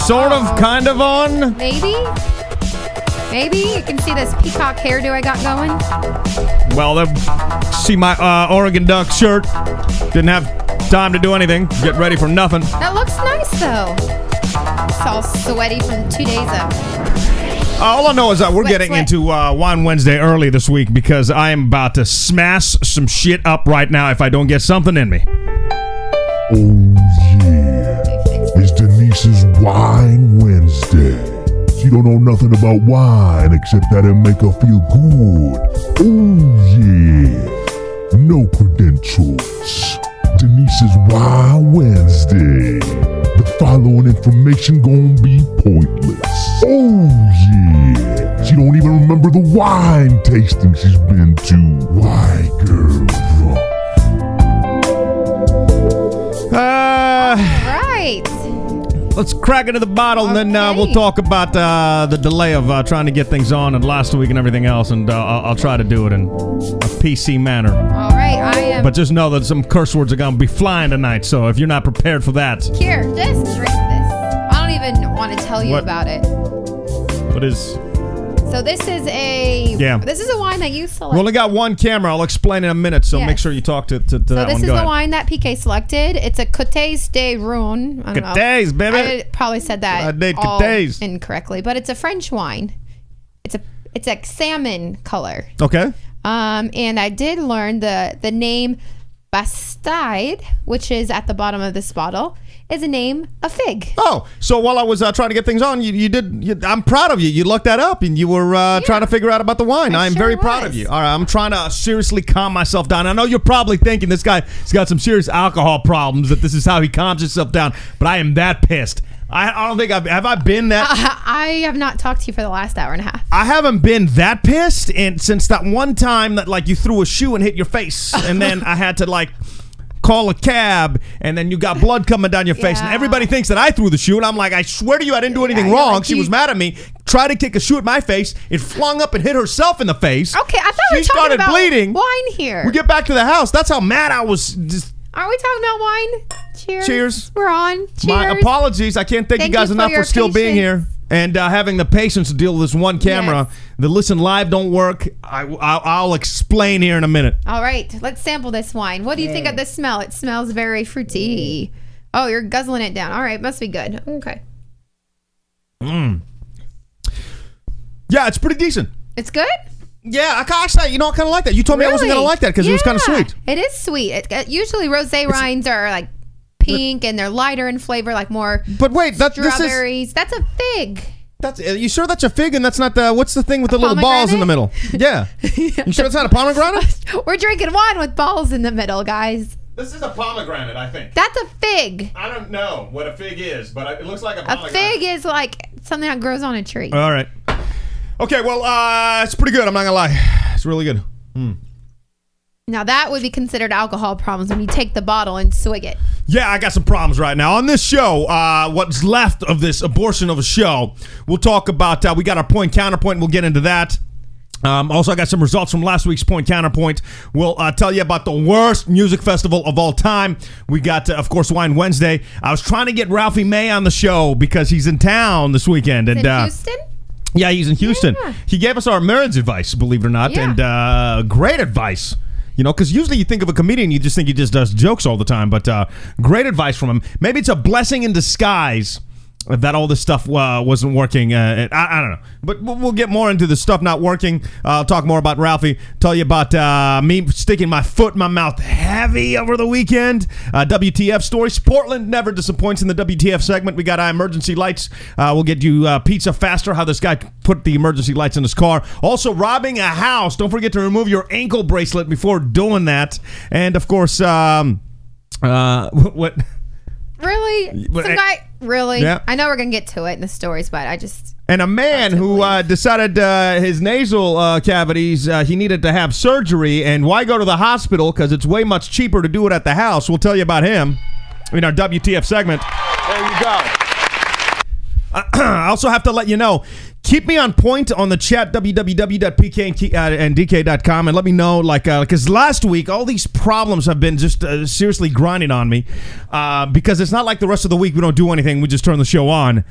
sort of, kind of on. Maybe you can see this peacock hairdo I got going. Well, see my Oregon Duck shirt. Didn't have time to do anything. Get ready for nothing. That looks nice, though. It's all sweaty from 2 days up. All I know is that we're getting into Wine Wednesday early this week because I am about to smash some shit up right now if I don't get something in me. Oh, yeah. It's Denise's Wine Wednesday. She don't know nothing about wine except that it make her feel good. Oh, yeah. No credentials. Denise's Wine Wednesday. The following information gonna be pointless. Oh, yeah. She don't even remember the wine tasting she's been to. Why, girl? All right. Let's crack into the bottle, and then we'll talk about the delay of trying to get things on and last week and everything else, and I'll try to do it in a PC manner. All right, I am. But just know that some curse words are going to be flying tonight, so if you're not prepared for that. Here, just drink this. I don't even want to tell you about it. What is... So this is This is a wine that you select. We only got one camera. I'll explain in a minute, so make sure you talk to that one. So this is the wine that PK selected. It's a Côtes de Rhône. Côtes, baby. I probably said that all incorrectly, but it's a French wine. It's a salmon color. Okay. And I did learn the name Bastide, which is at the bottom of this bottle, is a name of fig. Oh, so while I was trying to get things on, you did. I'm proud of you. You looked that up, and you were trying to figure out about the wine. I'm very proud of you. All right, I'm trying to seriously calm myself down. I know you're probably thinking this guy's got some serious alcohol problems, that this is how he calms himself down, but I am that pissed. I don't think have I been that... I have not talked to you for the last hour and a half. I haven't been that pissed since that one time that you threw a shoe and hit your face, and then I had to call a cab, and then you got blood coming down your face, and everybody thinks that I threw the shoe, and I'm like, I swear to you, I didn't do anything wrong. She was mad at me, tried to kick a shoe at my face, it flung up and hit herself in the face. Okay, I thought we were talking about bleeding. Wine here. We get back to the house. That's how mad I was. Are we talking about wine? Cheers. Cheers. We're on. Cheers. My apologies. I can't thank you guys enough for still being here and having the patience to deal with this one camera. Yes. The listen live don't work. I'll explain here in a minute. All right. Let's sample this wine. What do you think of the smell? It smells very fruity. Oh, you're guzzling it down. All right. Must be good. Okay. Yeah, it's pretty decent. It's good? Yeah, I kind of like that. You told me I wasn't going to like that because it was kind of sweet. It is sweet. Usually rosé wines are pink and they're lighter in flavor, more. But wait, strawberries. That's a fig. You sure that's a fig and that's not what's the thing with the little balls in the middle? Yeah. You sure it's not a pomegranate? We're drinking wine with balls in the middle, guys. This is a pomegranate, I think. That's a fig. I don't know what a fig is, but it looks like a pomegranate. A fig is something that grows on a tree. All right. Okay, well, it's pretty good. I'm not going to lie. It's really good. Now, that would be considered alcohol problems when you take the bottle and swig it. Yeah, I got some problems right now. On this show, what's left of this abortion of a show, we'll talk about, we got our point counterpoint. We'll get into that. Also, I got some results from last week's point counterpoint. We'll tell you about the worst music festival of all time. We got, of course, Wine Wednesday. I was trying to get Ralphie May on the show because he's in town this weekend. In Houston? Yeah, he's in Houston. Yeah. He gave us our marriage advice, believe it or not, and great advice. Because usually you think of a comedian, you just think he just does jokes all the time, but great advice from him. Maybe it's a blessing in disguise that all this stuff wasn't working. I don't know. But we'll get more into the stuff not working. I'll talk more about Ralphie. Tell you about me sticking my foot in my mouth heavy over the weekend. WTF stories. Portland never disappoints in the WTF segment. We got emergency lights. We'll get you pizza faster. How this guy put the emergency lights in his car. Also, robbing a house. Don't forget to remove your ankle bracelet before doing that. And, of course, what... Really? Some guy... Really? Yeah. I know we're going to get to it in the stories, but I just... And a man who decided his nasal cavities, he needed to have surgery. And why go to the hospital? Because it's way much cheaper to do it at the house. We'll tell you about him in our WTF segment. There you go. I also have to let you know, keep me on point on the chat, www.pkandDK.com, and let me know, because last week, all these problems have been just seriously grinding on me, because it's not like the rest of the week we don't do anything, we just turn the show on.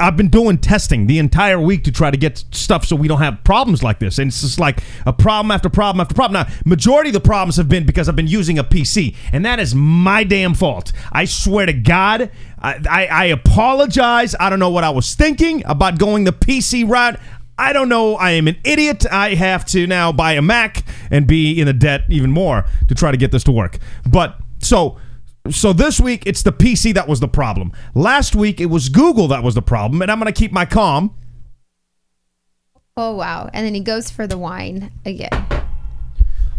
I've been doing testing the entire week to try to get stuff so we don't have problems like this. And it's just like a problem after problem after problem. Now, majority of the problems have been because I've been using a PC, and that is my damn fault. I swear to God, I apologize. I don't know what I was thinking about going the PC route. I don't know. I am an idiot. I have to now buy a Mac and be in the debt even more to try to get this to work. But so this week, it's the PC that was the problem. Last week, it was Google that was the problem, and I'm going to keep my calm. Oh, wow. And then he goes for the wine again.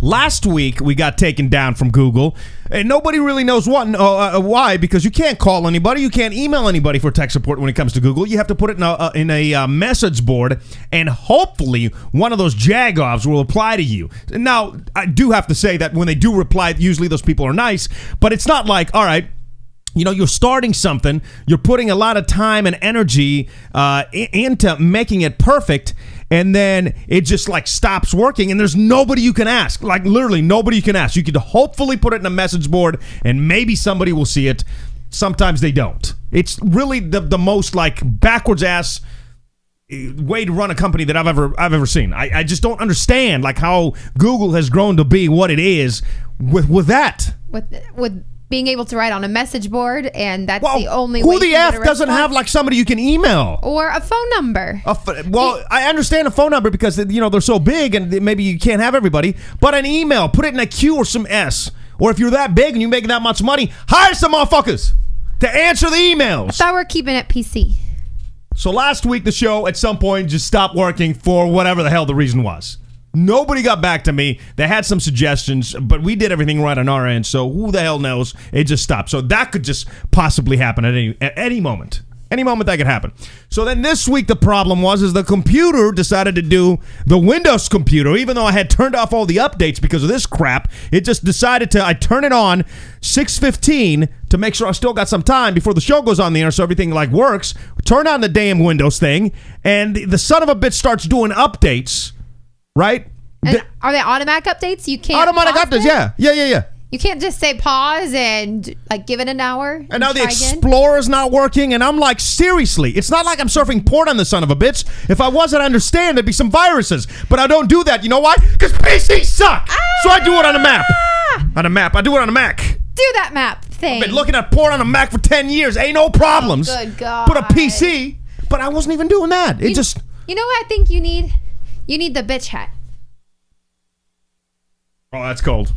Last week, we got taken down from Google, and nobody really knows why, because you can't call anybody, you can't email anybody for tech support when it comes to Google. You have to put it in a message board, and hopefully one of those jagoffs will reply to you. Now, I do have to say that when they do reply, usually those people are nice, but it's not like, all right, you know, you're starting something, you're putting a lot of time and energy into making it perfect, and then it just like stops working, and there's nobody you can ask. Like literally nobody you can ask. You could hopefully put it in a message board, and maybe somebody will see it. Sometimes they don't. It's really the most like backwards ass way to run a company that I've ever seen. I just don't understand like how Google has grown to be what it is with that. With being able to write on a message board, and that's the only way. Who the F doesn't have like somebody you can email or a phone number? I understand a phone number because they're so big and maybe you can't have everybody. But an email, put it in a Q or some S. Or if you're that big and you make that much money, hire some motherfuckers to answer the emails. I thought we're keeping it PC. So last week the show at some point just stopped working for whatever the hell the reason was. Nobody got back to me. They had some suggestions, but we did everything right on our end, so who the hell knows? It just stopped. So that could just possibly happen at any moment. Any moment that could happen. So then this week the problem was the computer decided to do the Windows computer. Even though I had turned off all the updates because of this crap, it just decided I turn it on 6:15 to make sure I still got some time before the show goes on the air so everything like works. Turn on the damn Windows thing, and the son of a bitch starts doing updates. Right? And are they automatic updates? You can't automatic updates, yeah. You can't just say pause and like give it an hour. And now the Explorer's not working, and I'm like, seriously, it's not like I'm surfing porn on this son of a bitch. If I wasn't understand, there'd be some viruses. But I don't do that. You know why? Because PCs suck. So I do it on a map. On a map. I do it on a Mac. Do that map thing. I've been looking at porn on a Mac for 10 years. Ain't no problems. Oh, good God. Put a PC, but I wasn't even doing that. You know what I think you need? You need the bitch hat. Oh, that's cold.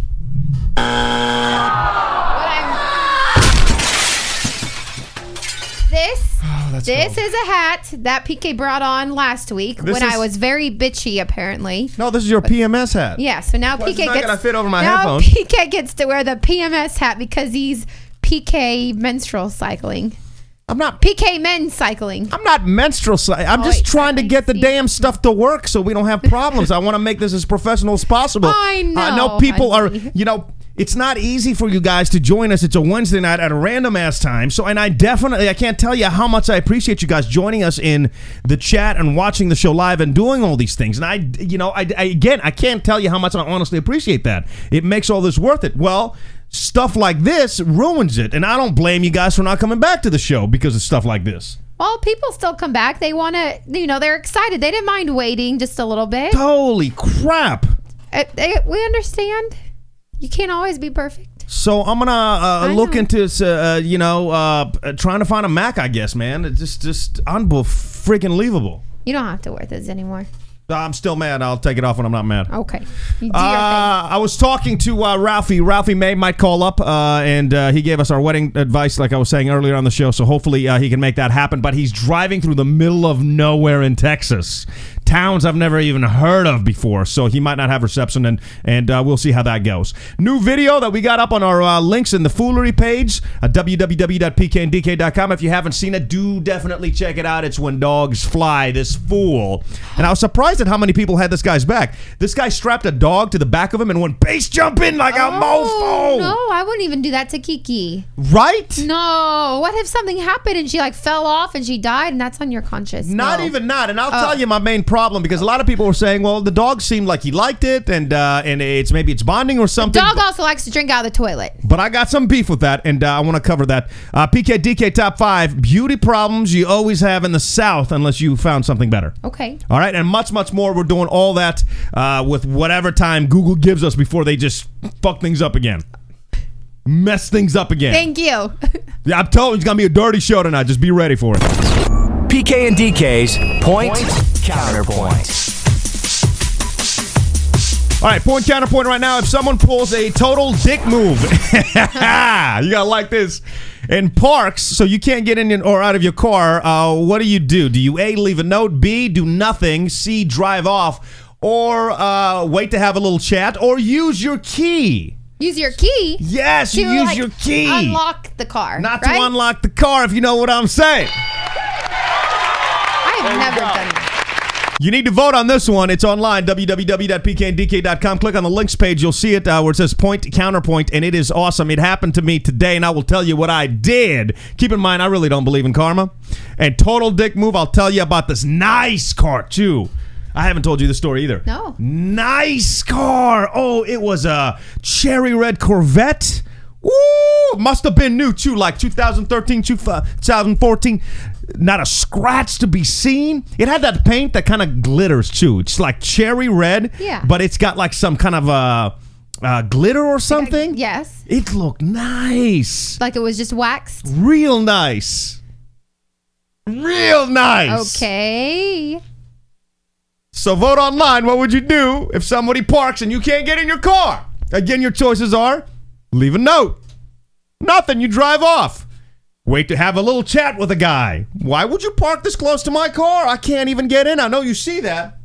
This is a hat that PK brought on last week I was very bitchy, apparently. No, this is your PMS hat. Yeah, so now PK gets... gonna fit over my now headphones. PK gets to wear the PMS hat because he's PK menstrual cycling. I'm not PK men cycling. I'm not menstrual cycling. I'm just trying to get the damn stuff to work so we don't have problems. I want to make this as professional as possible. I know. I know people are, it's not easy for you guys to join us. It's a Wednesday night at a random ass time. So, and I can't tell you how much I appreciate you guys joining us in the chat and watching the show live and doing all these things. And I can't tell you how much I honestly appreciate that. It makes all this worth it. Well, stuff like this ruins it, and I don't blame you guys for not coming back to the show because of stuff like this. Well, people still come back. They want to, they're excited. They didn't mind waiting just a litto bit. Holy crap. We understand. You can't always be perfect. So I'm gonna look into trying to find a Mac, I guess, man. It's just freaking-leavable. You don't have to wear this anymore. I'm still mad. I'll take it off when I'm not mad. Okay. You do your thing. I was talking to Ralphie. Ralphie May might call up, and he gave us our wedding advice, like I was saying earlier on the show, so hopefully he can make that happen. But he's driving through the middle of nowhere in Texas. Towns I've never even heard of before, so he might not have reception, and we'll see how that goes. New video that we got up on our links in the Foolery page at www.pkndk.com. If you haven't seen it, do definitely check it out. It's When Dogs Fly, this fool. And I was surprised surprised at how many people had this guy's back. This guy strapped a dog to the back of him and went base jumping like a mofo. No, I wouldn't even do that to Kiki. Right? No. What if something happened and she like fell off and she died and that's on your conscience? Not No. even that. And I'll tell you my main problem, because a lot of people were saying, well, the dog seemed like he liked it, and maybe it's bonding or something. Dog also likes to drink out of the toilet. But I got some beef with that, and I want to cover that. PKDK Top 5 beauty problems you always have in the South unless you found something better. Okay. All right, and much, much more. We're doing all that with whatever time Google gives us before they just fuck things up again. Mess things up again. Thank you. Yeah, I'm telling you, it's going to be a dirty show tonight. Just be ready for it. PK and DK's Point Counterpoint. All right, point counterpoint right now. If someone pulls a total dick move, you gotta like this, and parks so you can't get in or out of your car, what do? Do you A, leave a note, B, do nothing, C, drive off, or wait to have a little chat, or use your key? Use your key? Yes, you use your key. Unlock the car. Not right? to unlock the car, if you know what I'm saying. I have never done that. You need to vote on this one. It's online, www.pkndk.com. Click on the links page. You'll see it where it says Point Counterpoint, and it is awesome. It happened to me today, and I will tell you what I did. Keep in mind, I really don't believe in karma. And total dick move, I'll tell you about this nice car, too. I haven't told you the story either. No. Nice car. Oh, it was a cherry red Corvette. Ooh, must have been new, too, like 2013, 2014. Not a scratch to be seen. It had that paint that kind of glitters too. It's like cherry red, but it's got like some kind of glitter or something. Yes. It looked nice. Like it was just waxed? Real nice. Real nice. Okay. So vote online. What would you do if somebody parks and you can't get in your car? Again, your choices are leave a note. Nothing. You drive off. Wait to have a little chat with a guy. Why would you park this close to my car? I can't even get in. I know you see that.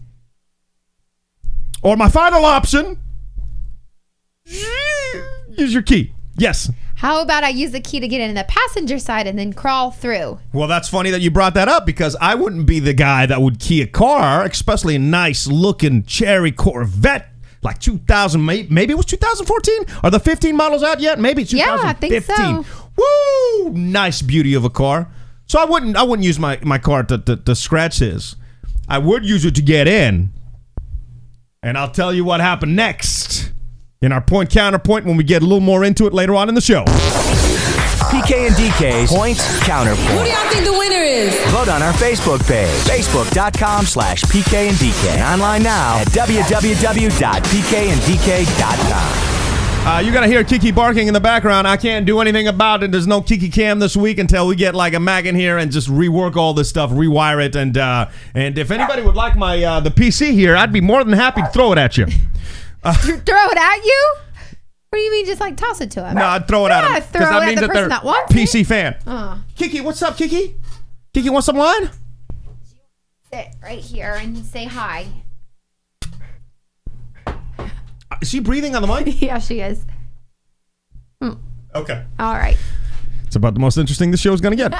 Or my final option, use your key. Yes. How about I use the key to get in the passenger side and then crawl through? Well, that's funny that you brought that up, because I wouldn't be the guy that would key a car, especially a nice looking cherry Corvette. Like 2000, maybe it was 2014? Are the 15 models out yet? Maybe 2015. Yeah, I think so. Woo! Nice beauty of a car. So I wouldn't use my car to scratch his. I would use it to get in. And I'll tell you what happened next in our point counterpoint when we get a little more into it later on in the show. PK and DK's Point Counterpoint. Who do y'all think the winner is? Vote on our Facebook page, facebook.com/PK and DK. Online now at www.pkanddk.com. You got to hear Kiki barking in the background. I can't do anything about it. There's no Kiki cam this week until we get like a Mac in here and just rework all this stuff, rewire it, and if anybody would like my the PC here, I'd be more than happy to throw it at you. You throw it at you? What do you mean, just like toss it to him? No, I'd throw it at him. Throw it at the person that wants PC it. fan. Kiki, what's up, Kiki? Kiki, want some wine? Sit right here and say hi. Is she breathing on the mic? Yeah, she is. Okay. All right. It's about the most interesting this show is going to get.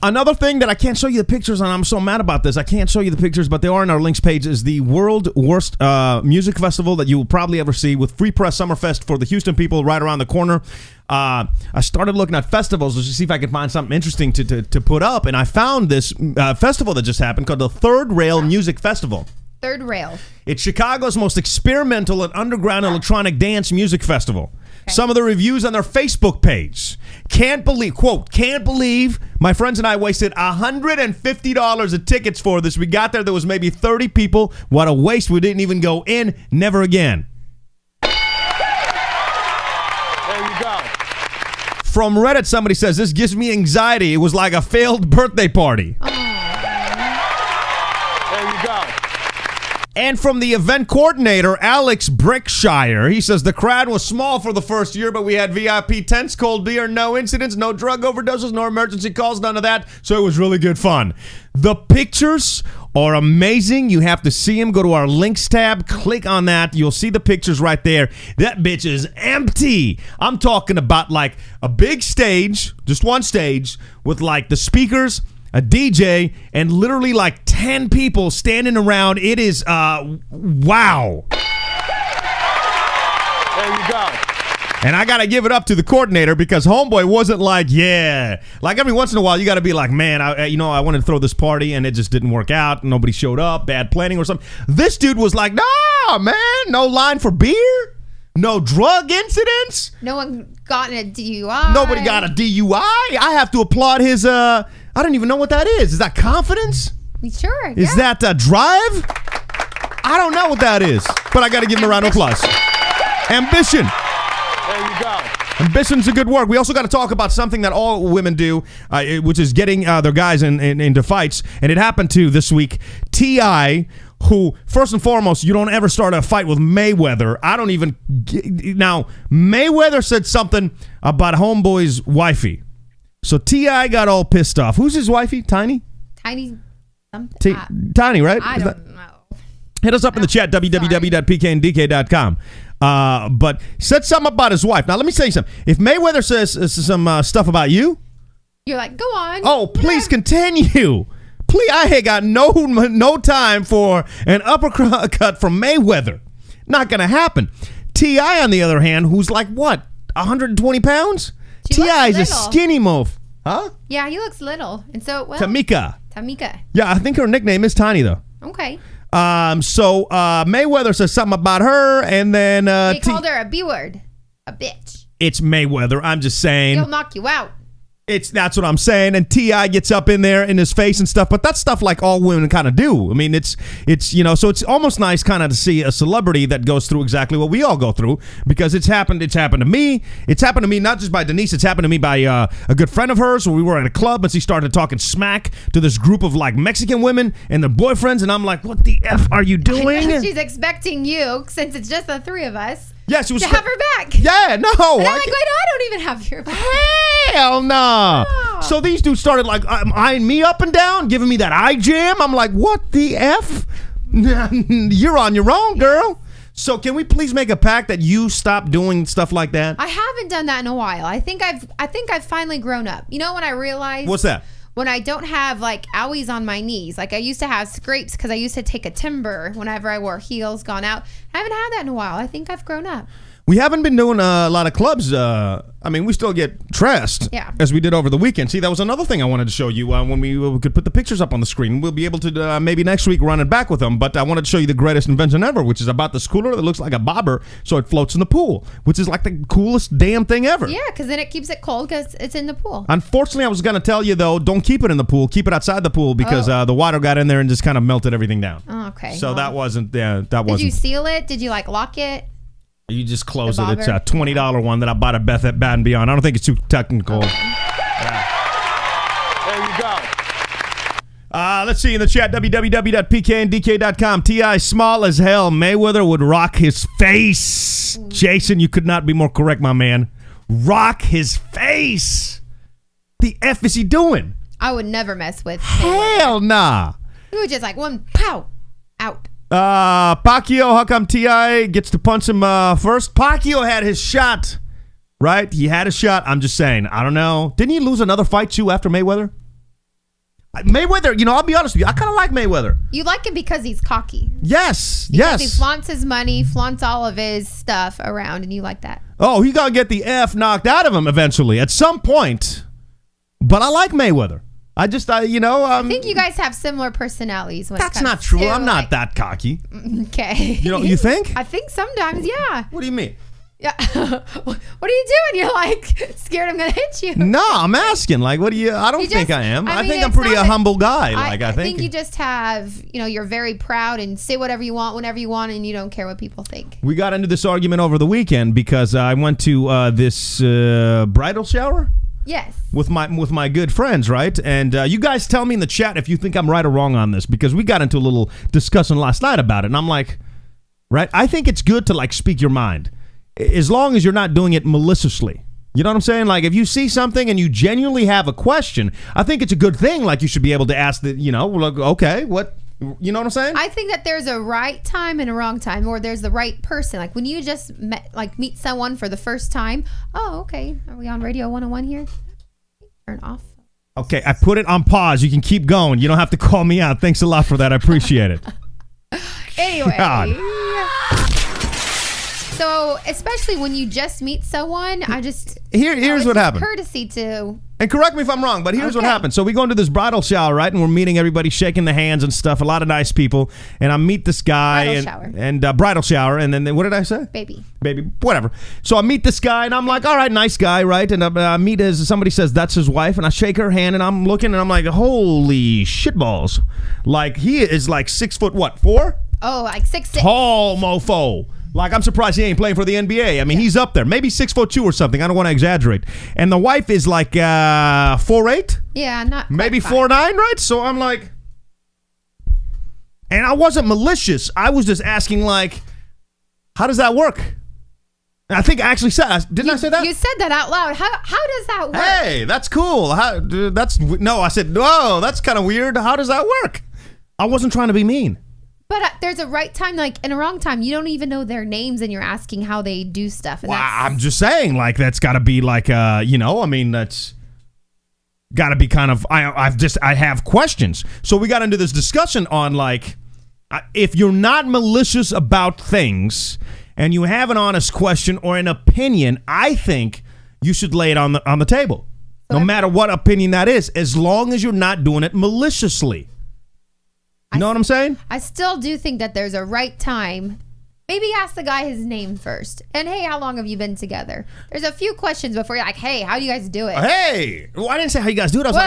Another thing that I can't show you the pictures on, I'm so mad about this. I can't show you the pictures, but they are in our links page, is the world worst music festival that you will probably ever see, with Free Press Summerfest for the Houston people right around the corner. I started looking at festivals to see if I could find something interesting to put up, and I found this festival that just happened called the Third Rail Music Festival. Third Rail. It's Chicago's most experimental and underground electronic dance music festival. Okay. Some of the reviews on their Facebook page. Can't believe my friends and I wasted $150 of tickets for this. We got there was maybe 30 people. What a waste. We didn't even go in. Never again. There you go. From Reddit, somebody says, this gives me anxiety. It was like a failed birthday party. There you go. And from the event coordinator, Alex Brickshire, he says the crowd was small for the first year, but we had VIP tents, cold beer, no incidents, no drug overdoses, no emergency calls, none of that. So it was really good fun. The pictures are amazing. You have to see them. Go to our links tab, click on that. You'll see the pictures right there. That bitch is empty. I'm talking about like a big stage, just one stage, with like the speakers a DJ, and literally like 10 people standing around. It is, wow. There you go. And I got to give it up to the coordinator because homeboy wasn't like, yeah. Like every once in a while, you got to be like, man, I wanted to throw this party and it just didn't work out. Nobody showed up, bad planning or something. This dude was like, nah, man, no line for beer, no drug incidents. No one got a DUI. Nobody got a DUI. I have to applaud his, I don't even know what that is. Is that confidence? Sure. Is that drive? I don't know what that is, but I got to give him a round of applause. Ambition. There you go. Ambition's a good word. We also got to talk about something that all women do, which is getting their guys into fights. And it happened to this week. T.I., who, first and foremost, you don't ever start a fight with Mayweather. I don't even... Now, Mayweather said something about homeboy's wifey. So T.I. got all pissed off. Who's his wifey? Tiny? Tiny something. Tiny, right? I don't know. Hit us up in the chat, www.pkndk.com. But said something about his wife. Now, let me say something. If Mayweather says some stuff about you, you're like, go on. Oh, please continue. Please, I ain't got no time for an uppercut from Mayweather. Not going to happen. T.I., on the other hand, who's like, what, 120 pounds? T.I. is a skinny move. Huh? Yeah, he looks little. And so, well. Tamika. Yeah, I think her nickname is Tiny, though. Okay. So Mayweather says something about her, and then they called her a B-word, a bitch. It's Mayweather. I'm just saying. He'll knock you out. That's what I'm saying. And T.I. gets up in there in his face and stuff, but that's stuff like all women kind of do. I mean, it's so it's almost nice kind of to see a celebrity that goes through exactly what we all go through, because it's happened to me. It's happened to me not just by Denise, it's happened to me by a good friend of hers when we were at a club and she started talking smack to this group of like Mexican women and their boyfriends, and I'm like, what the F are you doing? She's expecting you, since it's just the three of us. Yeah, she was to have her back. Yeah, no. And I'm like, wait, I don't even have your back. Hell no. Oh. So these dudes started like eyeing me up and down, giving me that eye jam. I'm like, what the F? You're on your own, girl. So can we please make a pact that you stop doing stuff like that? I haven't done that in a while. I think I've finally grown up. You know when I realized? What's that? When I don't have like owies on my knees. Like I used to have scrapes because I used to take a timber whenever I wore heels, gone out. I haven't had that in a while. I think I've grown up. We haven't been doing a lot of clubs. I mean, we still get dressed as we did over the weekend. See, that was another thing I wanted to show you when we could put the pictures up on the screen. We'll be able to maybe next week run it back with them. But I wanted to show you the greatest invention ever, which is about this cooler that looks like a bobber, so it floats in the pool, which is like the coolest damn thing ever. Yeah, because then it keeps it cold because it's in the pool. Unfortunately, I was going to tell you, though, don't keep it in the pool. Keep it outside the pool because the water got in there and just kind of melted everything down. Oh, okay. So that wasn't. Did you seal it? Did you like lock it? You just close it. It's a $20 one that I bought at Bed Bath & Beyond. I don't think it's too technical. Okay. Yeah. There you go. Let's see in the chat, www.pkndk.com. T.I. small as hell. Mayweather would rock his face. Jason, you could not be more correct, my man. Rock his face. The F is he doing? I would never mess with Hell nah. He was just like one pow out. Pacquiao, how come T.I. gets to punch him first? Pacquiao had his shot, right? He had a shot. I'm just saying. I don't know. Didn't he lose another fight too after Mayweather? Mayweather, I'll be honest with you. I kind of like Mayweather. You like him because he's cocky. Yes. Because he flaunts his money, flaunts all of his stuff around, and you like that. Oh, he gonna get the F knocked out of him eventually at some point. But I like Mayweather. I think you guys have similar personalities. That's not true. I'm not that cocky. Okay. You think? I think sometimes, yeah. What do you mean? Yeah. What are you doing? You're like scared I'm gonna hit you. No, I'm asking. Like, what do you? I don't think I am. I think I'm pretty a humble guy. I think you just have. You're very proud and say whatever you want, whenever you want, and you don't care what people think. We got into this argument over the weekend because I went to this bridal shower. Yes. With my good friends, right? And you guys tell me in the chat if you think I'm right or wrong on this, because we got into a little discussion last night about it, and I'm like, right? I think it's good to like speak your mind, as long as you're not doing it maliciously. You know what I'm saying? Like if you see something and you genuinely have a question, I think it's a good thing. Like you should be able to ask okay, what? You know what I'm saying? I think that there's a right time and a wrong time, or there's the right person. Like when you just meet someone for the first time. Oh, okay. Are we on Radio 101 here? Turn off. Okay, I put it on pause. You can keep going. You don't have to call me out. Thanks a lot for that. I appreciate it. Anyway. God. So, especially when you just meet someone, Here's what happened. Courtesy to. And correct me if I'm wrong, but here's what Okay. happened. So we go into this bridal shower, right? And we're meeting everybody, shaking the hands and stuff. A lot of nice people. And I meet this guy. Bridal and shower. And bridal shower. And then what did I say? Baby. Whatever. So I meet this guy, and I'm like, all right, nice guy, right? And I meet somebody says that's his wife, and I shake her hand, and I'm looking, and I'm like, holy shitballs. Like, he is like 6 foot, what, 4? Oh, like 6'6". Tall mofo. Like, I'm surprised he ain't playing for the NBA. I mean, he's up there. Maybe 6'2" or something. I don't want to exaggerate. And the wife is like 4'8". Yeah, not Maybe quite 4'9", right? So I'm like, and I wasn't malicious. I was just asking, like, how does that work? And I think I actually said, didn't I say that? You said that out loud. How does that work? Hey, that's cool. I said, no, that's kind of weird. How does that work? I wasn't trying to be mean. But there's a right time, like, and a wrong time. You don't even know their names, and you're asking how they do stuff. And Well, I'm just saying, like, that's got to be like, that's got to be kind of. I have questions. So we got into this discussion on, like, if you're not malicious about things and you have an honest question or an opinion, I think you should lay it on the table, no matter what opinion that is, as long as you're not doing it maliciously. You know what I'm saying? I still do think that there's a right time. Maybe ask the guy his name first. And, hey, how long have you been together? There's a few questions before you're like, hey, how do you guys do it? Hey, well, I didn't say how you guys do it. I was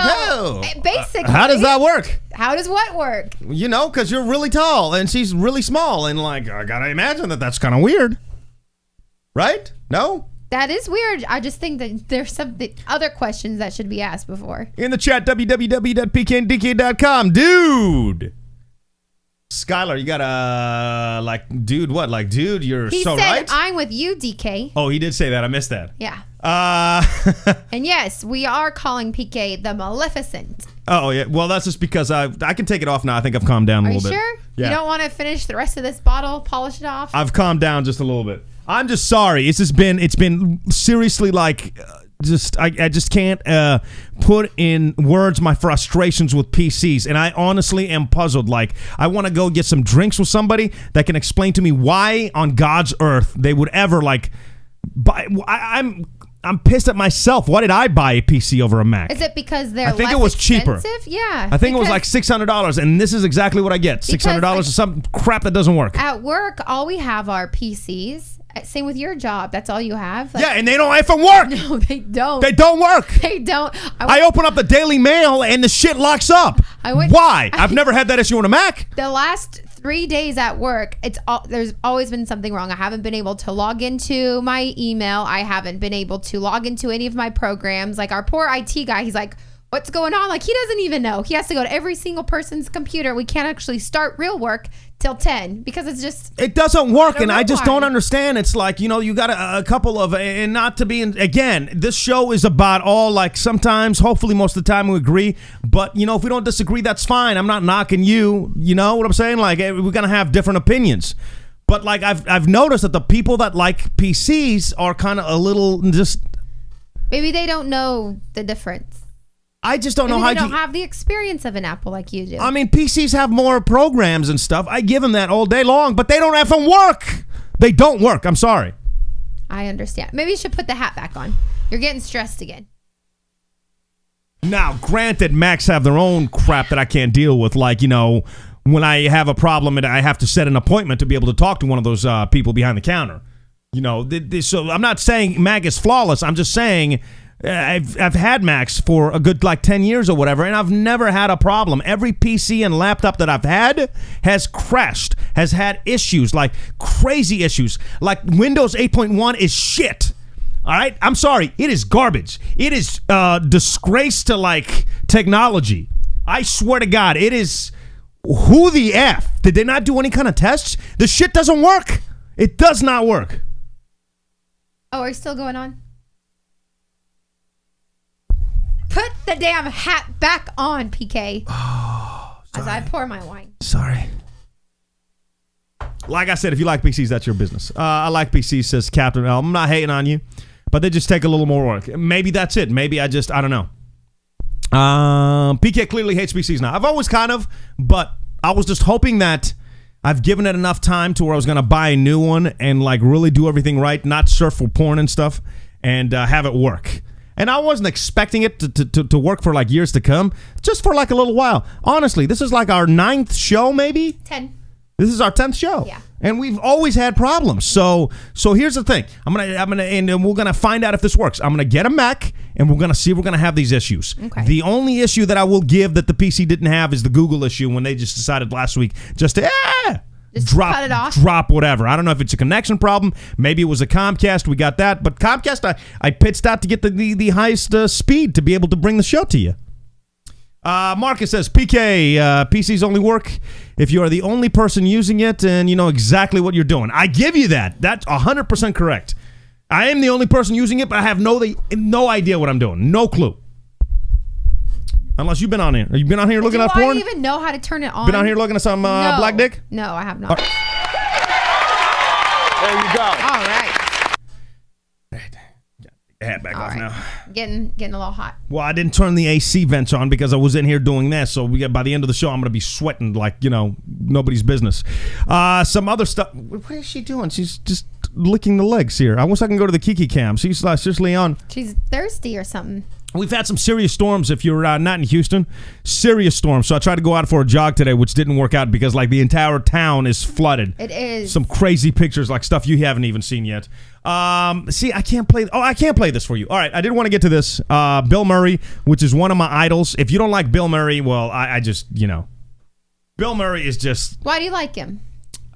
like, basically. how does that work? How does what work? You know, because you're really tall and she's really small. And, like, I got to imagine that's kind of weird. Right? No? That is weird. I just think that there's some other questions that should be asked before. In the chat, www.pkndk.com. Dude. Skylar, you got dude, you're He so said, right. I'm with you, DK. Oh, he did say that. I missed that. Yeah. And yes, we are calling PK the Maleficent. Oh, yeah. Well, that's just because I can take it off now. I think I've calmed down a Are you little bit. sure? Yeah. You don't want to finish the rest of this bottle, polish it off? I've calmed down just a little bit. I'm just sorry. It's been seriously like I just can't put in words my frustrations with PCs, and I honestly am puzzled. Like, I want to go get some drinks with somebody that can explain to me why on God's earth they would ever like buy. I'm pissed at myself. Why did I buy a PC over a Mac? Is it because they're I think less it was cheaper. expensive? Yeah. I think it was like $600, and this is exactly what I get. $600 is some crap that doesn't work. At work, all we have are PCs. Same with your job. That's all you have. Yeah, and they don't effing work. No, they don't. They don't work. They don't. I open up the Daily Mail and the shit locks up. Why? I've never had that issue on a Mac. The last 3 days at work, there's always been something wrong. I haven't been able to log into my email. I haven't been able to log into any of my programs. Like, our poor IT guy, he's like, what's going on? Like, he doesn't even know. He has to go to every single person's computer. We can't actually start real work till 10 because it doesn't work. And I just don't understand. It's like, you got a couple of, and not to be again, this show is about all, like, sometimes, hopefully most of the time we agree, but if we don't disagree, that's fine. I'm not knocking you. You know what I'm saying? Like, we're gonna have different opinions, but like I've noticed that the people that like PCs are kind of a little just, maybe they don't know the difference. I just don't know how they don't have the experience of an Apple like you do. I mean, PCs have more programs and stuff. I give them that all day long, but they don't effing work. They don't work. I'm sorry. I understand. Maybe you should put the hat back on. You're getting stressed again. Now, granted, Macs have their own crap that I can't deal with. Like, when I have a problem and I have to set an appointment to be able to talk to one of those people behind the counter. So I'm not saying Mac is flawless. I'm just saying I've had Macs for a good 10 years or whatever, and I've never had a problem. Every PC and laptop that I've had has crashed, has had issues, like crazy issues. Like Windows 8.1 is shit. All right? I'm sorry. It is garbage. It is disgrace to technology. I swear to God, it is who the F? Did they not do any kind of tests? The shit doesn't work. It does not work. Oh, are you still going on? Put the damn hat back on, PK. Oh, as I pour my wine. Sorry. Like I said, if you like PCs, that's your business. I like PCs, says Captain L. I'm not hating on you, but they just take a little more work. Maybe that's it. Maybe I don't know. PK clearly hates PCs now. I've always kind of, but I was just hoping that I've given it enough time to where I was going to buy a new one and like really do everything right, not surf for porn and stuff, and have it work. And I wasn't expecting it to work for like years to come, just for like a little while. Honestly, this is like our 9th show, maybe? 10. This is our 10th show. Yeah. And we've always had problems. So here's the thing. I'm gonna and we're gonna find out if this works. I'm gonna get a Mac and we're gonna see if we're gonna have these issues. Okay. The only issue that I will give that the PC didn't have is the Google issue when they just decided last week just to cut it off. Drop whatever. I don't know if it's a connection problem. Maybe it was a Comcast. We got that. But Comcast, I pitched out to get the highest speed to be able to bring the show to you. Marcus says, PK, PCs only work if you are the only person using it and you know exactly what you're doing. I give you that. That's 100% correct. I am the only person using it, but I have no idea what I'm doing. No clue. Unless you've been on here. Have you been on here looking at porn? I don't even know how to turn it on. Been on here looking at some black dick? No, I have not. There you go. All right. Hat back off now. Getting a little hot. Well, I didn't turn the AC vents on because I was in here doing this. So by the end of the show, I'm going to be sweating like, nobody's business. Some other stuff. What is she doing? She's just licking the legs here. I wish I can go to the Kiki cam. She's seriously on. She's thirsty or something. We've had some serious storms if you're not in Houston. Serious storms. So I tried to go out for a jog today, which didn't work out because like the entire town is flooded. It is. Some crazy pictures, like stuff you haven't even seen yet. See, I can't play. Oh, I can't play this for you. All right, I did want to get to this. Bill Murray, which is one of my idols. If you don't like Bill Murray, well, I just, Bill Murray is just... Why do you like him?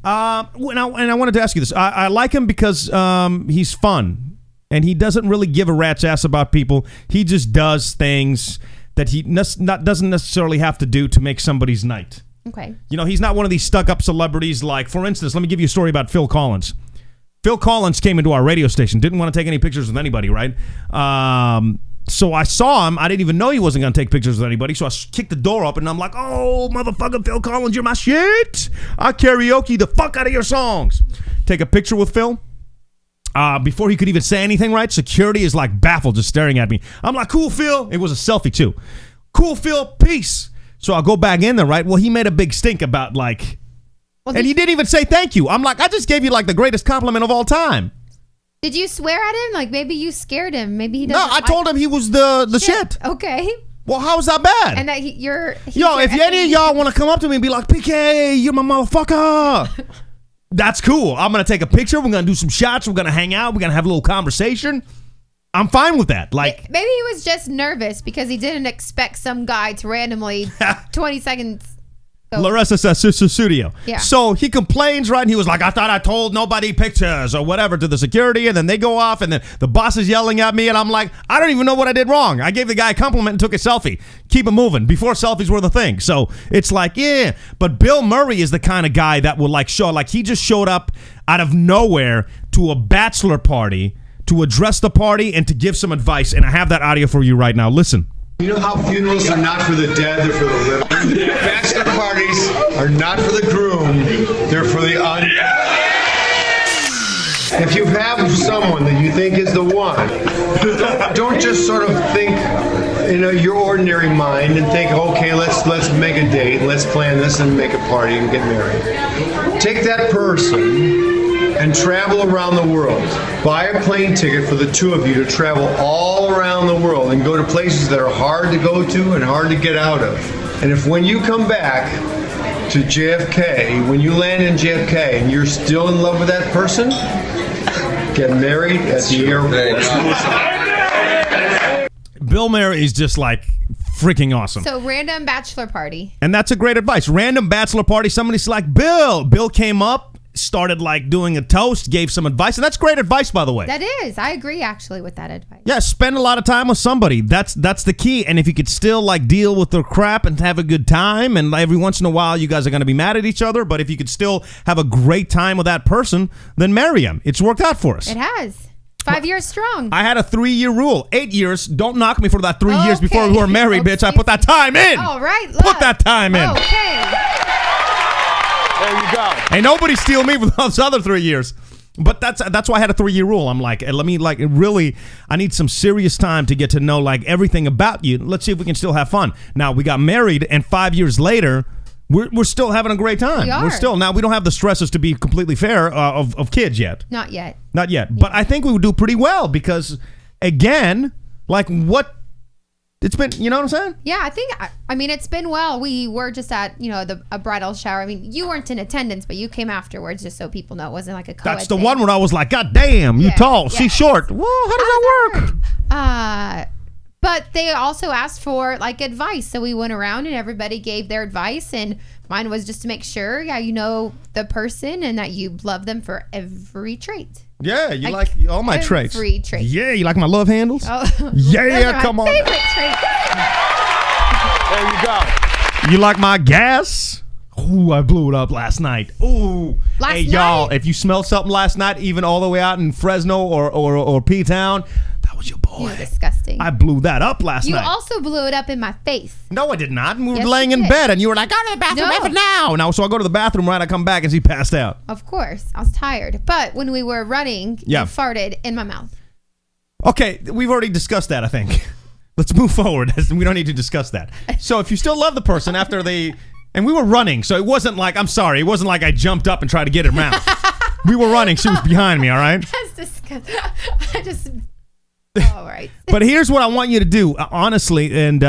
And I wanted to ask you this. I like him because he's fun. And he doesn't really give a rat's ass about people. He just does things that he doesn't necessarily have to do to make somebody's night. Okay. He's not one of these stuck-up celebrities like, for instance, let me give you a story about Phil Collins. Phil Collins came into our radio station, didn't want to take any pictures with anybody, right? So I saw him. I didn't even know he wasn't going to take pictures with anybody. So I kicked the door up, and I'm like, oh, motherfucking Phil Collins, you're my shit. I karaoke the fuck out of your songs. Take a picture with Phil. Before he could even say anything right, security is like baffled, just staring at me. I'm like, cool, Phil. It was a selfie, too. Cool, Phil. Peace. So I'll go back in there, right? Well, he made a big stink about, like... and he didn't even say thank you. I'm like, I just gave you, like, the greatest compliment of all time. Did you swear at him? Like, maybe you scared him. Maybe he doesn't. No, I told him he was the shit. Okay. Well, how is that bad? And that if any of y'all want to come up to me and be like, PK, you're my motherfucker. That's cool. I'm going to take a picture. We're going to do some shots. We're going to hang out. We're going to have a little conversation. I'm fine with that. Like, maybe he was just nervous because he didn't expect some guy to randomly 20 seconds. Larissa says studio. Yeah. So he complains, right? And he was like, I thought I told nobody pictures or whatever to the security. And then they go off and then the boss is yelling at me. And I'm like, I don't even know what I did wrong. I gave the guy a compliment and took a selfie. Keep it moving before selfies were the thing. So it's like, yeah. But Bill Murray is the kind of guy that will like show, like he just showed up out of nowhere to a bachelor party to address the party and to give some advice. And I have that audio for you right now. Listen. You know how funerals are not for the dead, they're for the living? Bachelor parties are not for the groom, they're for the If you have someone that you think is the one, don't just sort of think in your ordinary mind and think, okay, let's make a date, let's plan this and make a party and get married. Take that person and travel around the world. Buy a plane ticket for the two of you to travel all around the world and go to places that are hard to go to and hard to get out of. And if when you come back to JFK, when you land in JFK and you're still in love with that person, get married at the airport. Bill Murray is just like freaking awesome. So random bachelor party. And that's a great advice. Random bachelor party. Somebody's like, Bill. Bill came up, started like doing a toast, gave some advice. And that's great advice, by the way. That is. I agree actually with that advice. Yeah, spend a lot of time with somebody. That's the key. And if you could still like deal with their crap and have a good time, and every once in a while you guys are going to be mad at each other, but if you could still have a great time with that person, then marry him. It's worked out for us. It has. 5 years strong. I had a 3-year rule. 8 years. Don't knock me for that 3 years before we were married, bitch. I put that time in. All right. Put that time in. Okay. There you go. Ain't nobody steal me for those other 3 years. But that's why I had a 3-year rule. I'm like, let me I need some serious time to get to know like everything about you. Let's see if we can still have fun. Now we got married, and 5 years later, we're still having a great time. We don't have the stresses, to be completely fair, of kids yet. Not yet. Yeah. But I think we would do pretty well because, again, like what. It's been, you know what I'm saying? Yeah, I mean, it's been well. We were just at, a bridal shower. I mean, you weren't in attendance, but you came afterwards just so people know it wasn't like a co-ed That's the thing. one where I was like, God damn, you tall, she's short. Whoa, how does that work? But they also asked for like advice. So we went around and everybody gave their advice. And mine was just to make sure, you know the person and that you love them for every trait. Yeah, you like all my traits. Every trait. Yeah, you like my love handles? Oh, yeah, come on. Favorite trait. There you go. You like my gas? Ooh, I blew it up last night. Ooh. Last y'all, night? if you smelled something last night, even all the way out in Fresno or P-Town, that was your boy. You were disgusting. I blew that up last night. You also blew it up in my face. No, I did not. We were Yes, laying you in did. bed, and you were like, go to the bathroom No. now. So I go to the bathroom, right? I come back, and she passed out. Of course. I was tired. But when we were running, Yeah. you farted in my mouth. Okay, we've already discussed that, I think. Let's move forward. We don't need to discuss that. So if you still love the person after they... And we were running, so it wasn't like... I'm sorry. It wasn't like I jumped up and tried to get her mouth. We were running. She was behind me, all right? That's disgusting. I just... All right. But here's what I want you to do, honestly, and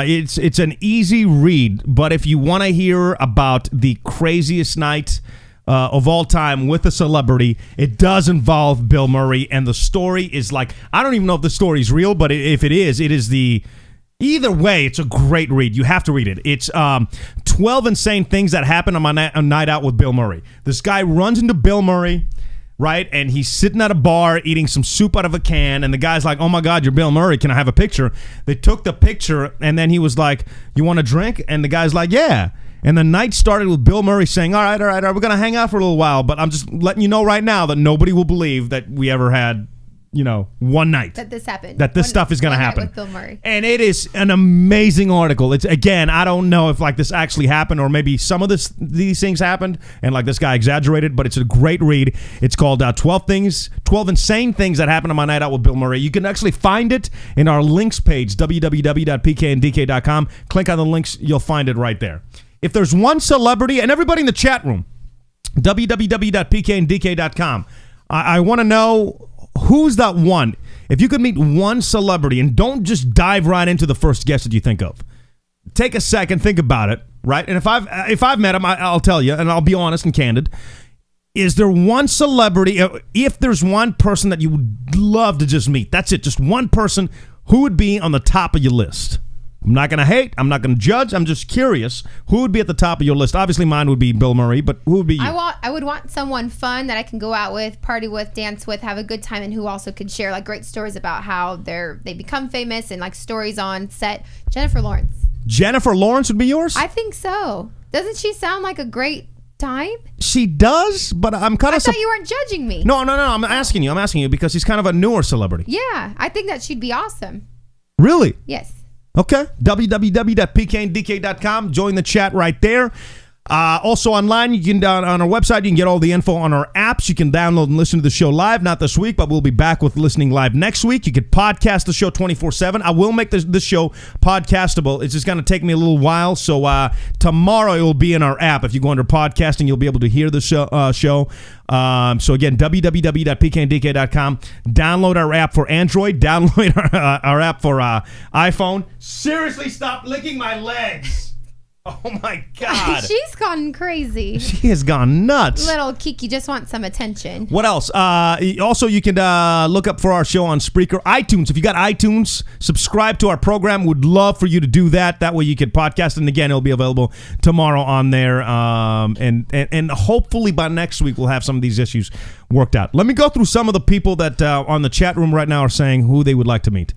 it's an easy read. But if you want to hear about the craziest night of all time with a celebrity, it does involve Bill Murray, and the story is like, I don't even know if the story is real, but if it is the... Either way, it's a great read. You have to read it. It's 12 insane things that happened on my night out with Bill Murray. This guy runs into Bill Murray, right? And he's sitting at a bar eating some soup out of a can. And the guy's like, oh my God, you're Bill Murray. Can I have a picture? They took the picture. And then he was like, you want a drink? And the guy's like, yeah. And the night started with Bill Murray saying, all right, we're going to hang out for a little while. But I'm just letting you know right now that nobody will believe that we ever had, one night. That this happened. That this stuff is going to happen. With Bill Murray. And it is an amazing article. It's, again, I don't know if like this actually happened or maybe some of these things happened and like this guy exaggerated, but it's a great read. It's called 12 Insane Things That Happened on My Night Out with Bill Murray. You can actually find it in our links page, www.pkndk.com. Click on the links. You'll find it right there. If there's one celebrity, and everybody in the chat room, www.pkndk.com, I want to know who's that one. If you could meet one celebrity, and don't just dive right into the first guest that you think of. Take a second, think about it, right? And if I've met him, I'll tell you, and I'll be honest and candid. Is there one celebrity, if there's one person that you would love to just meet, that's it, just one person, who would be on the top of your list? I'm not going to hate. I'm not going to judge. I'm just curious. Who would be at the top of your list? Obviously, mine would be Bill Murray, but who would be you? I would want someone fun that I can go out with, party with, dance with, have a good time, and who also could share like great stories about how they become famous and like stories on set. Jennifer Lawrence. Jennifer Lawrence would be yours? I think so. Doesn't she sound like a great time? She does, but I'm kind of... I thought you weren't judging me. No. I'm asking you because he's kind of a newer celebrity. Yeah, I think that she'd be awesome. Really? Yes. Okay. www.pkndk.com. Join the chat right there. Also online, you can on our website, you can get all the info on our apps. You can download and listen to the show live, not this week, but we'll be back with listening live next week. You could podcast the show 24/7. I will make this show podcastable. It's just going to take me a little while, so tomorrow it will be in our app. If you go under podcasting, you'll be able to hear the show. So again, www.pkndk.com. Download our app for Android. Download our app for iPhone. Seriously, stop licking my legs. Oh my God. She's gone crazy. She has gone nuts. Little Kiki just wants some attention. What else? Also, you can look up for our show on Spreaker. iTunes. If you got iTunes, subscribe to our program. Would love for you to do that. That way you can podcast. And again, it'll be available tomorrow on there. And hopefully by next week, we'll have some of these issues worked out. Let me go through some of the people that on the chat room right now are saying who they would like to meet.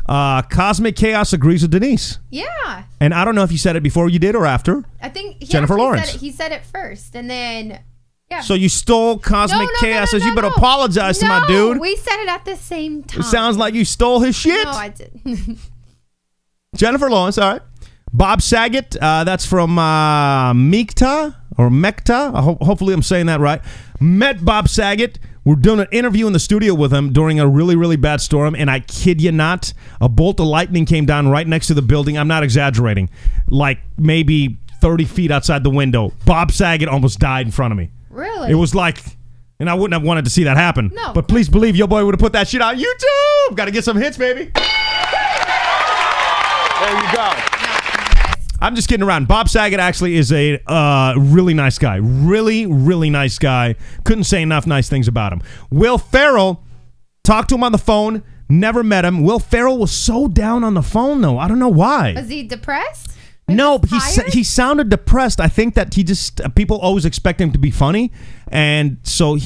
Cosmic Chaos agrees with Denise. Yeah. And I don't know if you said it before you did or after. I think Jennifer Lawrence. He said it first, and then yeah. So you stole Cosmic Chaos. No, You better apologize to my dude. We said it at the same time. It sounds like you stole his shit. No, I didn't. Jennifer Lawrence, all right. Bob Saget, that's from Meekta. or Mekta. Hopefully I'm saying that right. Met Bob Saget. We're doing an interview in the studio with him during a really, really bad storm, and I kid you not, a bolt of lightning came down right next to the building. I'm not exaggerating. Like maybe 30 feet outside the window. Bob Saget almost died in front of me. Really? It was like, and I wouldn't have wanted to see that happen. No. But please believe your boy would have put that shit on YouTube. Got to get some hits, baby. There you go. I'm just kidding around. Bob Saget actually is a really nice guy. Really, really nice guy. Couldn't say enough nice things about him. Will Ferrell, talked to him on the phone, never met him. Will Ferrell was so down on the phone, though. I don't know why. Was he depressed? No, he sounded depressed. I think that he just, people always expect him to be funny. And so,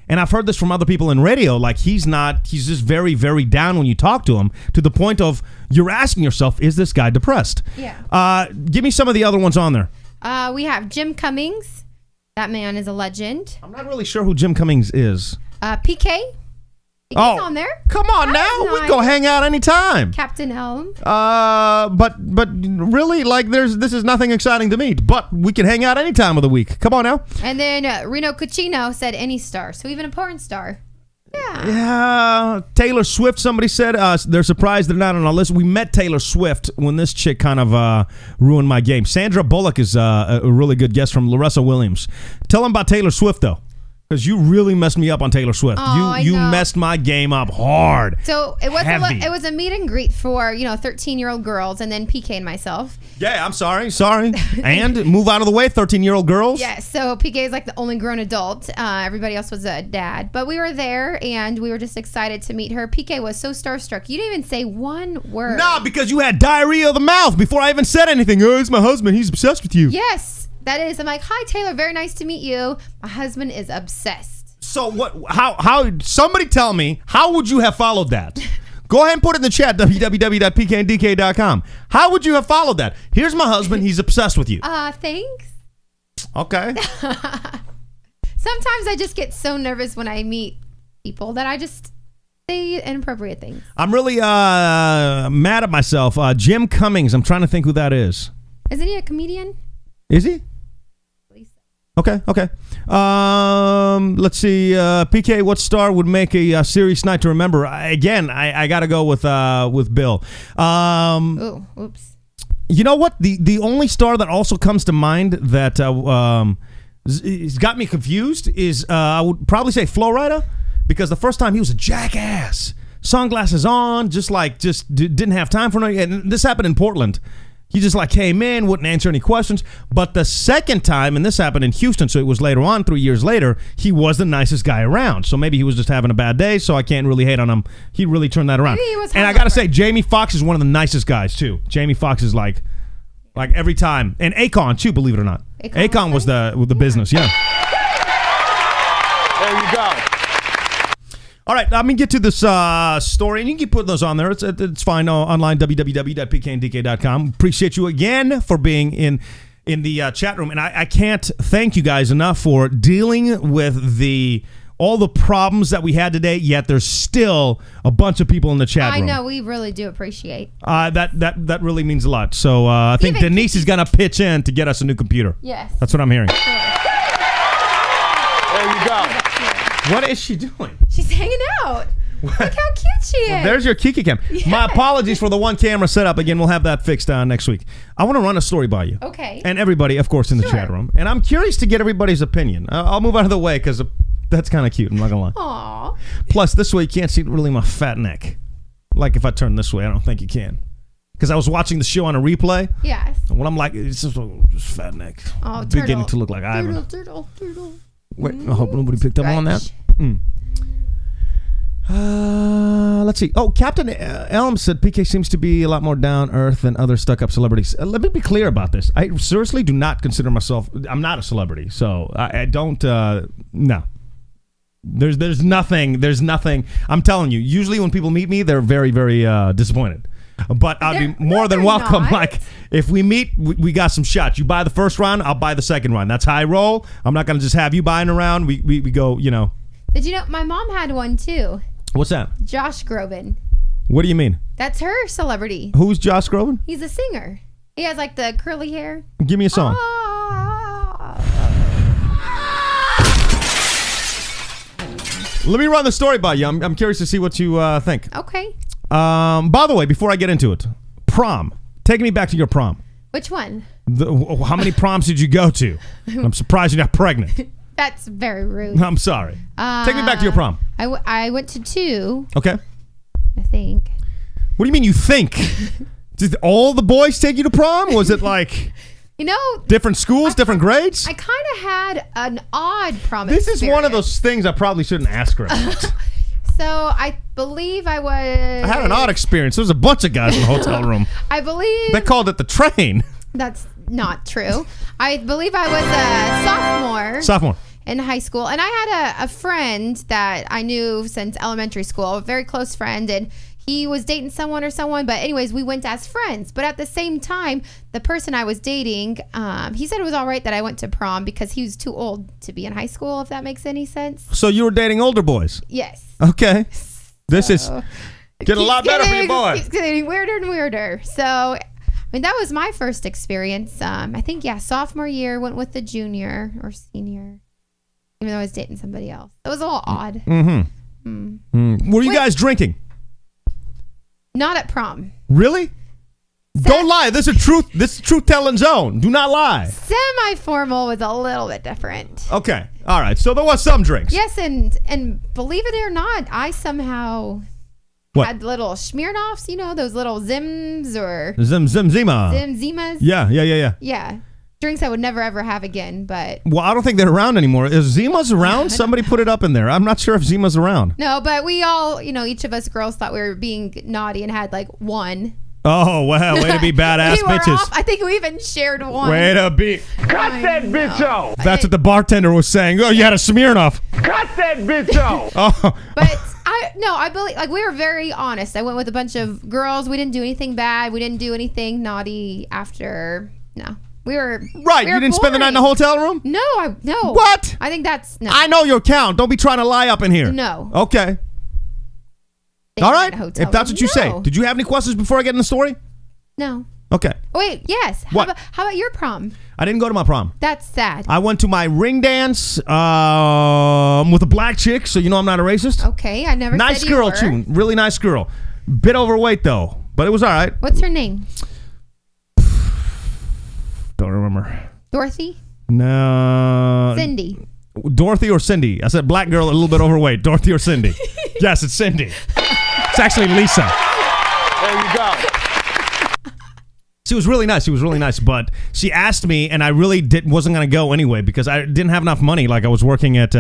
and I've heard this from other people in radio, like he's just very, very down when you talk to him, to the point of you're asking yourself, is this guy depressed? Yeah. Give me some of the other ones on there. We have Jim Cummings. That man is a legend. I'm not really sure who Jim Cummings is. PK. He's on there. Come on now. Nice. We can go hang out anytime. Captain Elm. But really, like, this is nothing exciting to me. But we can hang out any time of the week. Come on now. And then Reno Cucino said any star. So even a porn star. Yeah. Yeah. Taylor Swift, somebody said. They're surprised they're not on our list. We met Taylor Swift when this chick kind of ruined my game. Sandra Bullock is a really good guest from Larissa Williams. Tell them about Taylor Swift, though. Because you really messed me up on Taylor Swift. Oh, you messed my game up hard. So it was Heavy. it was a meet and greet for 13-year-old girls, and then PK and myself. Yeah, I'm sorry. And move out of the way, 13-year-old girls. Yeah, so PK is like the only grown adult. Everybody else was a dad. But we were there, and we were just excited to meet her. PK was so starstruck. You didn't even say one word. Nah, because you had diarrhea of the mouth before I even said anything. Oh, it's my husband. He's obsessed with you. Yes. That is. I'm like, hi, Taylor. Very nice to meet you. My husband is obsessed. So what? How? Somebody tell me, how would you have followed that? Go ahead and put it in the chat, www.pkndk.com. How would you have followed that? Here's my husband. He's obsessed with you. Thanks. Okay. Sometimes I just get so nervous when I meet people that I just say inappropriate things. I'm really mad at myself. Jim Cummings. I'm trying to think who that is. Isn't he a comedian? Is he? Okay. Let's see. PK, what star would make a serious night to remember? I got to go with Bill. Oops. You know what? The only star that also comes to mind that has got me confused is I would probably say Flo Rida, because the first time he was a jackass, sunglasses on, just didn't have time for no. And this happened in Portland. He just came in, wouldn't answer any questions. But the second time, and this happened in Houston, so it was later on, 3 years later, he was the nicest guy around. So maybe he was just having a bad day, so I can't really hate on him. He really turned that around. And I got to say, Jamie Foxx is one of the nicest guys, too. Jamie Foxx is like every time. And Akon, too, believe it or not. Akon was the business, yeah. There you go. All right, let me get to this story, and you can keep putting those on there. It's fine. Online, www.pkndk.com. Appreciate you again for being in the chat room, and I can't thank you guys enough for dealing with all the problems that we had today. Yet there's still a bunch of people in the chat room. I know, we really do appreciate that. Really means a lot. So I think Denise is gonna pitch in to get us a new computer. Yes, that's what I'm hearing. Sure. There you go. What is she doing? She's hanging out. Look how cute she is. Well, there's your Kiki cam. Yes. My apologies for the one camera setup. Again, we'll have that fixed next week. I want to run a story by you. Okay. And everybody, of course, in the chat room. And I'm curious to get everybody's opinion. I'll move out of the way because that's kind of cute. I'm not going to lie. Aww. Plus, this way you can't see really my fat neck. Like if I turn this way, I don't think you can. Because I was watching the show on a replay. Yes. And when I'm like, it's just fat neck. Oh, beginning to look like Ivan. Turtle. Wait, I hope nobody picked up on that. Let's see. Oh, Captain Elm said PK seems to be a lot more down earth than other stuck-up celebrities. Let me be clear about this. I seriously do not consider myself. I'm not a celebrity, so I don't. No. There's nothing. I'm telling you. Usually, when people meet me, they're very, very disappointed. But I'd be more than welcome. Not. Like, if we meet, we got some shots. You buy the first round, I'll buy the second round. That's how I roll. I'm not going to just have you buying a round. We go, Did you know my mom had one too? What's that? Josh Groban. What do you mean? That's her celebrity. Who's Josh Groban? He's a singer. He has the curly hair. Give me a song. Let me run the story by you. I'm curious to see what you think. Okay. By the way, before I get into it, prom. Take me back to your prom. Which one? How many proms did you go to? I'm surprised you're not pregnant. That's very rude. I'm sorry. Take me back to your prom. I went to 2. Okay. I think. What do you mean you think? Did all the boys take you to prom? Was it like... different schools, different grades? I kind of had an odd prom This experience. is one of those things I probably shouldn't ask her about. So I believe I was... I had an odd experience. There was a bunch of guys in the hotel room. I believe... They called it the train. That's not true. I believe I was a Sophomore. in high school. And I had a friend that I knew since elementary school, a very close friend, and he was dating someone. But anyways, we went as friends. But at the same time, the person I was dating, he said it was all right that I went to prom because he was too old to be in high school, if that makes any sense. So you were dating older boys? Yes. Okay. This is getting a lot better for your boy. It's getting weirder and weirder. So, I mean, that was my first experience. I think, sophomore year, went with the junior or senior, even though I was dating somebody else. It was a little odd. Were you guys drinking? Not at prom. Really? Don't lie. This is truth-telling zone. Do not lie. Semi-formal was a little bit different. Okay. All right. So there was some drinks. Yes, and believe it or not, I somehow had little Smirnoffs, those little Zims or... Zima. Zimas. Yeah. Yeah. Drinks I would never, ever have again, but... Well, I don't think they're around anymore. Is Zima's around? Somebody put it up in there. I'm not sure if Zima's around. No, but we all, each of us girls thought we were being naughty and had like one. Oh, wow. Way to be badass We were bitches. off. I think we even shared one. Way to be. Cut that bitch off. That's what the bartender was saying. Oh, you had a Smirnoff. Cut that bitch off. Oh. But I believe, we were very honest. I went with a bunch of girls. We didn't do anything bad. We didn't do anything naughty after. No. We were right. You didn't spend the night in the hotel room? No. What? I think that's no. I know your count. Don't be trying to lie up in here. No. Okay. All right. If that's what you say. Did you have any questions before I get in the story? No. Okay. Wait. Yes. What? How about your prom? I didn't go to my prom. That's sad. I went to my ring dance with a black chick, so I'm not a racist. Okay. I never. Nice said you girl were. too. Really nice girl. Bit overweight though, but it was all right. What's her name? Don't remember. Dorothy? No. Cindy. Dorothy or Cindy? I said black girl, a little bit overweight. Dorothy or Cindy? Yes, it's Cindy. It's actually Lisa. There you go. She was really nice, but she asked me, and I really wasn't going to go anyway because I didn't have enough money. Like, I was working at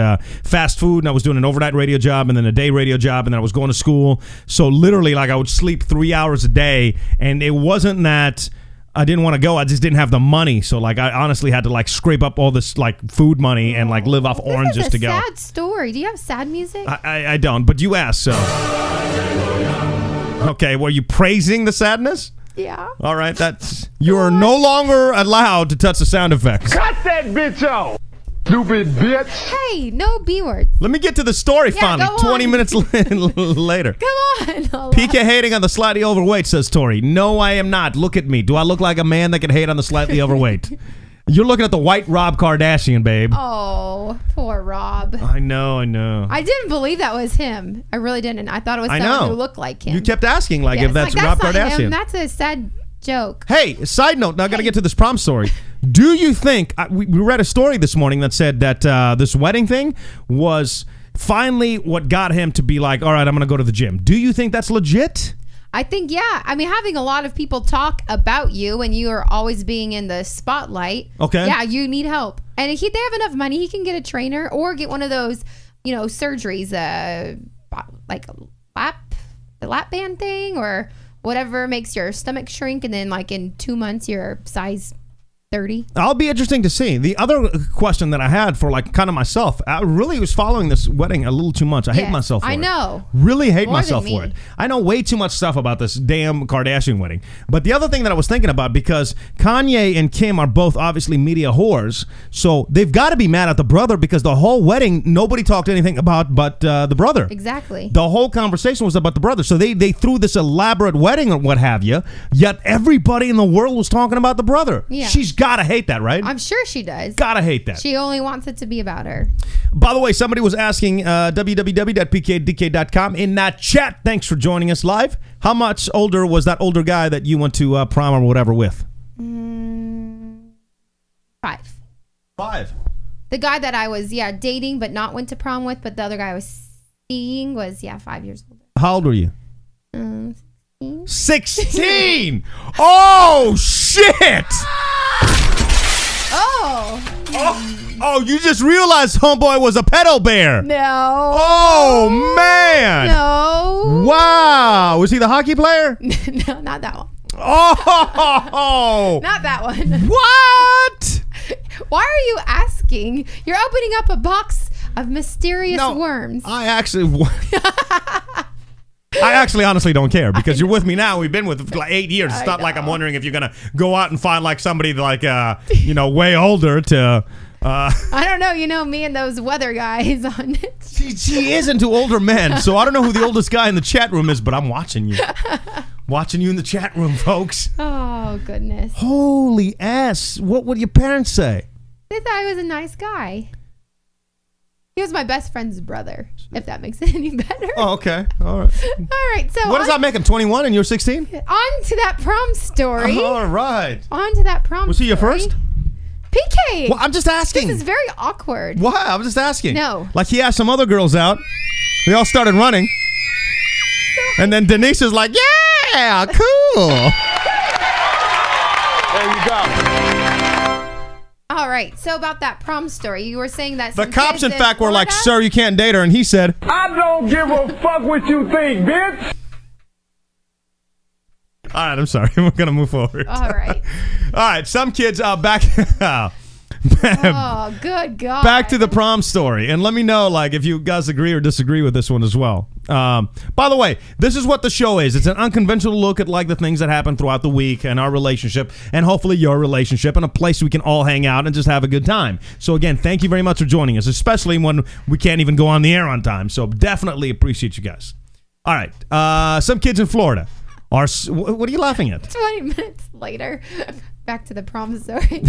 fast food, and I was doing an overnight radio job, and then a day radio job, and then I was going to school. So literally, I would sleep 3 hours a day, and it wasn't that I didn't want to go. I just didn't have the money. So, I honestly had to, scrape up all this, food money and, live off oranges to go. This is a sad story. Do you have sad music? I don't, but you asked, so. Okay, were you praising the sadness? Yeah. All right, you are no longer allowed to touch the sound effects. Cut that bitch off. Stupid bitch. Hey, no B words. Let me get to the story finally. go on. 20 minutes later. Come on. PK hating on the slightly overweight, says Tori. No, I am not. Look at me. Do I look like a man that can hate on the slightly overweight? You're looking at the white Rob Kardashian, babe. Oh, poor Rob. I know. I didn't believe that was him. I really didn't. I thought it was someone who looked like him. You kept asking Yes, if that's Rob not Kardashian. him. That's a sad joke. Hey, side note. Now I got to get to this prom story. Do you think we read a story this morning that said that this wedding thing was finally what got him to be like, all right, I'm going to go to the gym. Do you think that's legit? I think, yeah. I mean, having a lot of people talk about you and you are always being in the spotlight. Okay. Yeah, you need help. And if they have enough money, he can get a trainer or get one of those, surgeries, like the lap band thing or whatever makes your stomach shrink. And then in 2 months, you're size 30. I'll be interesting to see. The other question that I had for kind of myself, I really was following this wedding a little too much. I hate myself for it. I know. Really hate More myself than for me. it. I know way too much stuff about this damn Kardashian wedding. But the other thing that I was thinking about, because Kanye and Kim are both obviously media whores, so they've got to be mad at the brother because the whole wedding, nobody talked anything about but the brother. Exactly. The whole conversation was about the brother. So they threw this elaborate wedding or what have you, yet everybody in the world was talking about the brother. Yeah. She's gotta hate that, right? I'm sure she does. Gotta hate that. She only wants it to be about her. By the way, somebody was asking www.pkdk.com in that chat. Thanks for joining us live. How much older was that older guy that you went to prom or whatever with? 5. 5. The guy that I was, dating but not went to prom with, but the other guy I was seeing was, 5 years older. How old were you? 16. 16! Oh, shit! Oh, you just realized homeboy was a pedo bear. No. Oh, man. No. Wow. Was he the hockey player? No, not that one. Oh. Not that one. What? Why are you asking? You're opening up a box of mysterious worms. I actually honestly don't care because you're with me now. We've been with like 8 years. It's not like I'm wondering if you're going to go out and find like somebody like, way older to... I don't know. You know me and those weather guys on it. She is into older men, so I don't know who the oldest guy in the chat room is, but I'm watching you. Watching you in the chat room, folks. Oh, goodness. Holy ass. What would your parents say? They thought I was a nice guy. He was my best friend's brother, if that makes it any better. Oh, okay. All right. All right. So what does that make him, 21 and you're 16? On to that prom story. All right. On to that prom Was he your first? PK. Well, I'm just asking. This is very awkward. Why? I'm just asking. No. Like he asked some other girls out. They all started running. And then Denise is like, yeah, cool. There you go. All right. So about that prom story, you were saying that The some cops, kids in fact, were like, Florida- sir, you can't date her. And he said, I don't give a fuck what you think, bitch. all right, I'm sorry. We're going to move forward. All right. All right, some kids back Oh, good God. back to the prom story, and let me know like if you guys agree or disagree with this one as well. By the way, this is what the show is. It's an unconventional look at like the things that happen throughout the week and our relationship, and hopefully your relationship, and a place we can all hang out and just have a good time. So again, thank you very much for joining us, especially when we can't even go on the air on time. So definitely appreciate you guys. All right, some kids in Florida are. What are you laughing at? 20 minutes later, back to the prom story.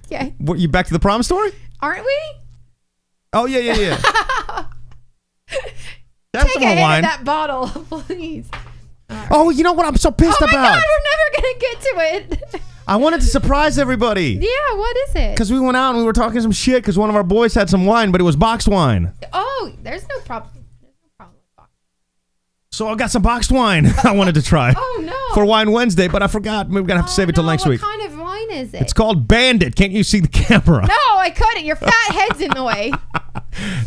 Okay. What, you back to the prom story? Aren't we? Oh, yeah. Have Take some a more hit wine. of that bottle, please. Oh, you know what I'm so pissed Oh my about? God, we're never going to get to it. I wanted to surprise everybody. Yeah, what is it? Because we went out and we were talking some shit because one of our boys had some wine, but it was boxed wine. Oh, there's no problem. So I got some boxed wine I wanted to try. Oh, no. For Wine Wednesday, but I forgot. We're going to have to save it till next week. What kind of wine is it? It's called Bandit. Can't you see the camera? No, I couldn't. Your fat head's in the way.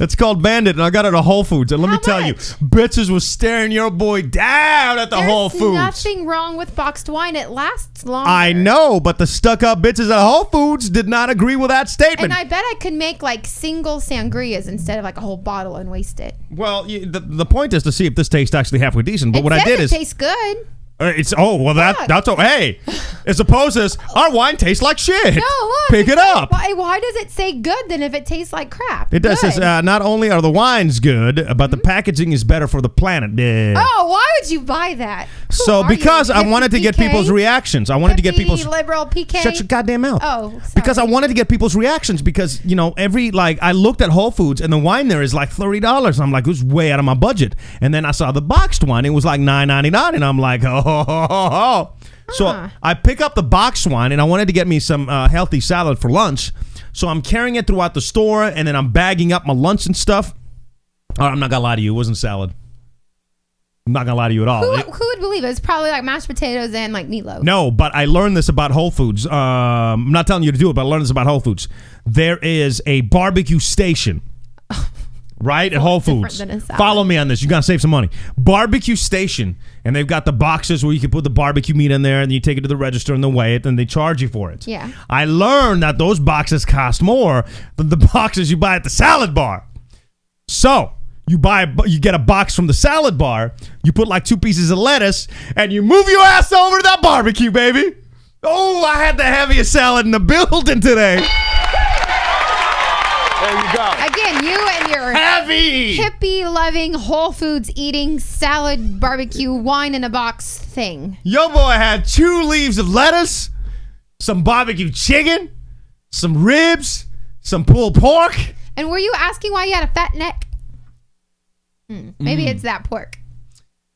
It's called Bandit, and I got it at Whole Foods. And let me tell you, bitches was staring your boy down at the Whole Foods. There's nothing wrong with boxed wine. It lasts longer. I know, but the stuck-up bitches at Whole Foods did not agree with that statement. And I bet I could make like single sangrias instead of like a whole bottle and waste it. Well, the point is to see if this tastes actually halfway decent. But what I did it is tastes good. That's hey. As opposed to our wine tastes like shit. No, look. Pick it up. Why does it say good then if it tastes like crap? It does. Good. Says, not only are the wines good, but the packaging is better for the planet. Oh, why would you buy that? Who So are because you? I wanted to get PK? people's reactions. I wanted to get people's liberal PK. Shut your goddamn mouth. Oh, sorry. Because I wanted to get people's reactions because, I looked at Whole Foods and the wine there is like $30. And I'm like, it was way out of my budget. And then I saw the boxed wine. It was like $9.99. And I'm like, oh. So I pick up the boxed wine and I wanted to get me some healthy salad for lunch. So I'm carrying it throughout the store and then I'm bagging up my lunch and stuff. I'm not going to lie to you. It wasn't salad. I'm not going to lie to you at all. Who would believe it? It's probably like mashed potatoes and like meatloaf. No, but I learned this about Whole Foods. I'm not telling you to do it, but I learned this about Whole Foods. There is a barbecue station. Right? At Whole Foods. Than a salad. Follow me on this. You got to save some money. Barbecue station. And they've got the boxes where you can put the barbecue meat in there and you take it to the register and they weigh it and they charge you for it. Yeah. I learned that those boxes cost more than the boxes you buy at the salad bar. So you get a box from the salad bar, you put like 2 pieces of lettuce, and you move your ass over to that barbecue, baby. Oh, I had the heaviest salad in the building today. There you go. Again, you and your Heavy. hippie-loving, Whole Foods eating, salad, barbecue, wine in a box thing. Yo boy had 2 leaves of lettuce, some barbecue chicken, some ribs, some pulled pork. And were you asking why you had a fat neck? Maybe it's that pork.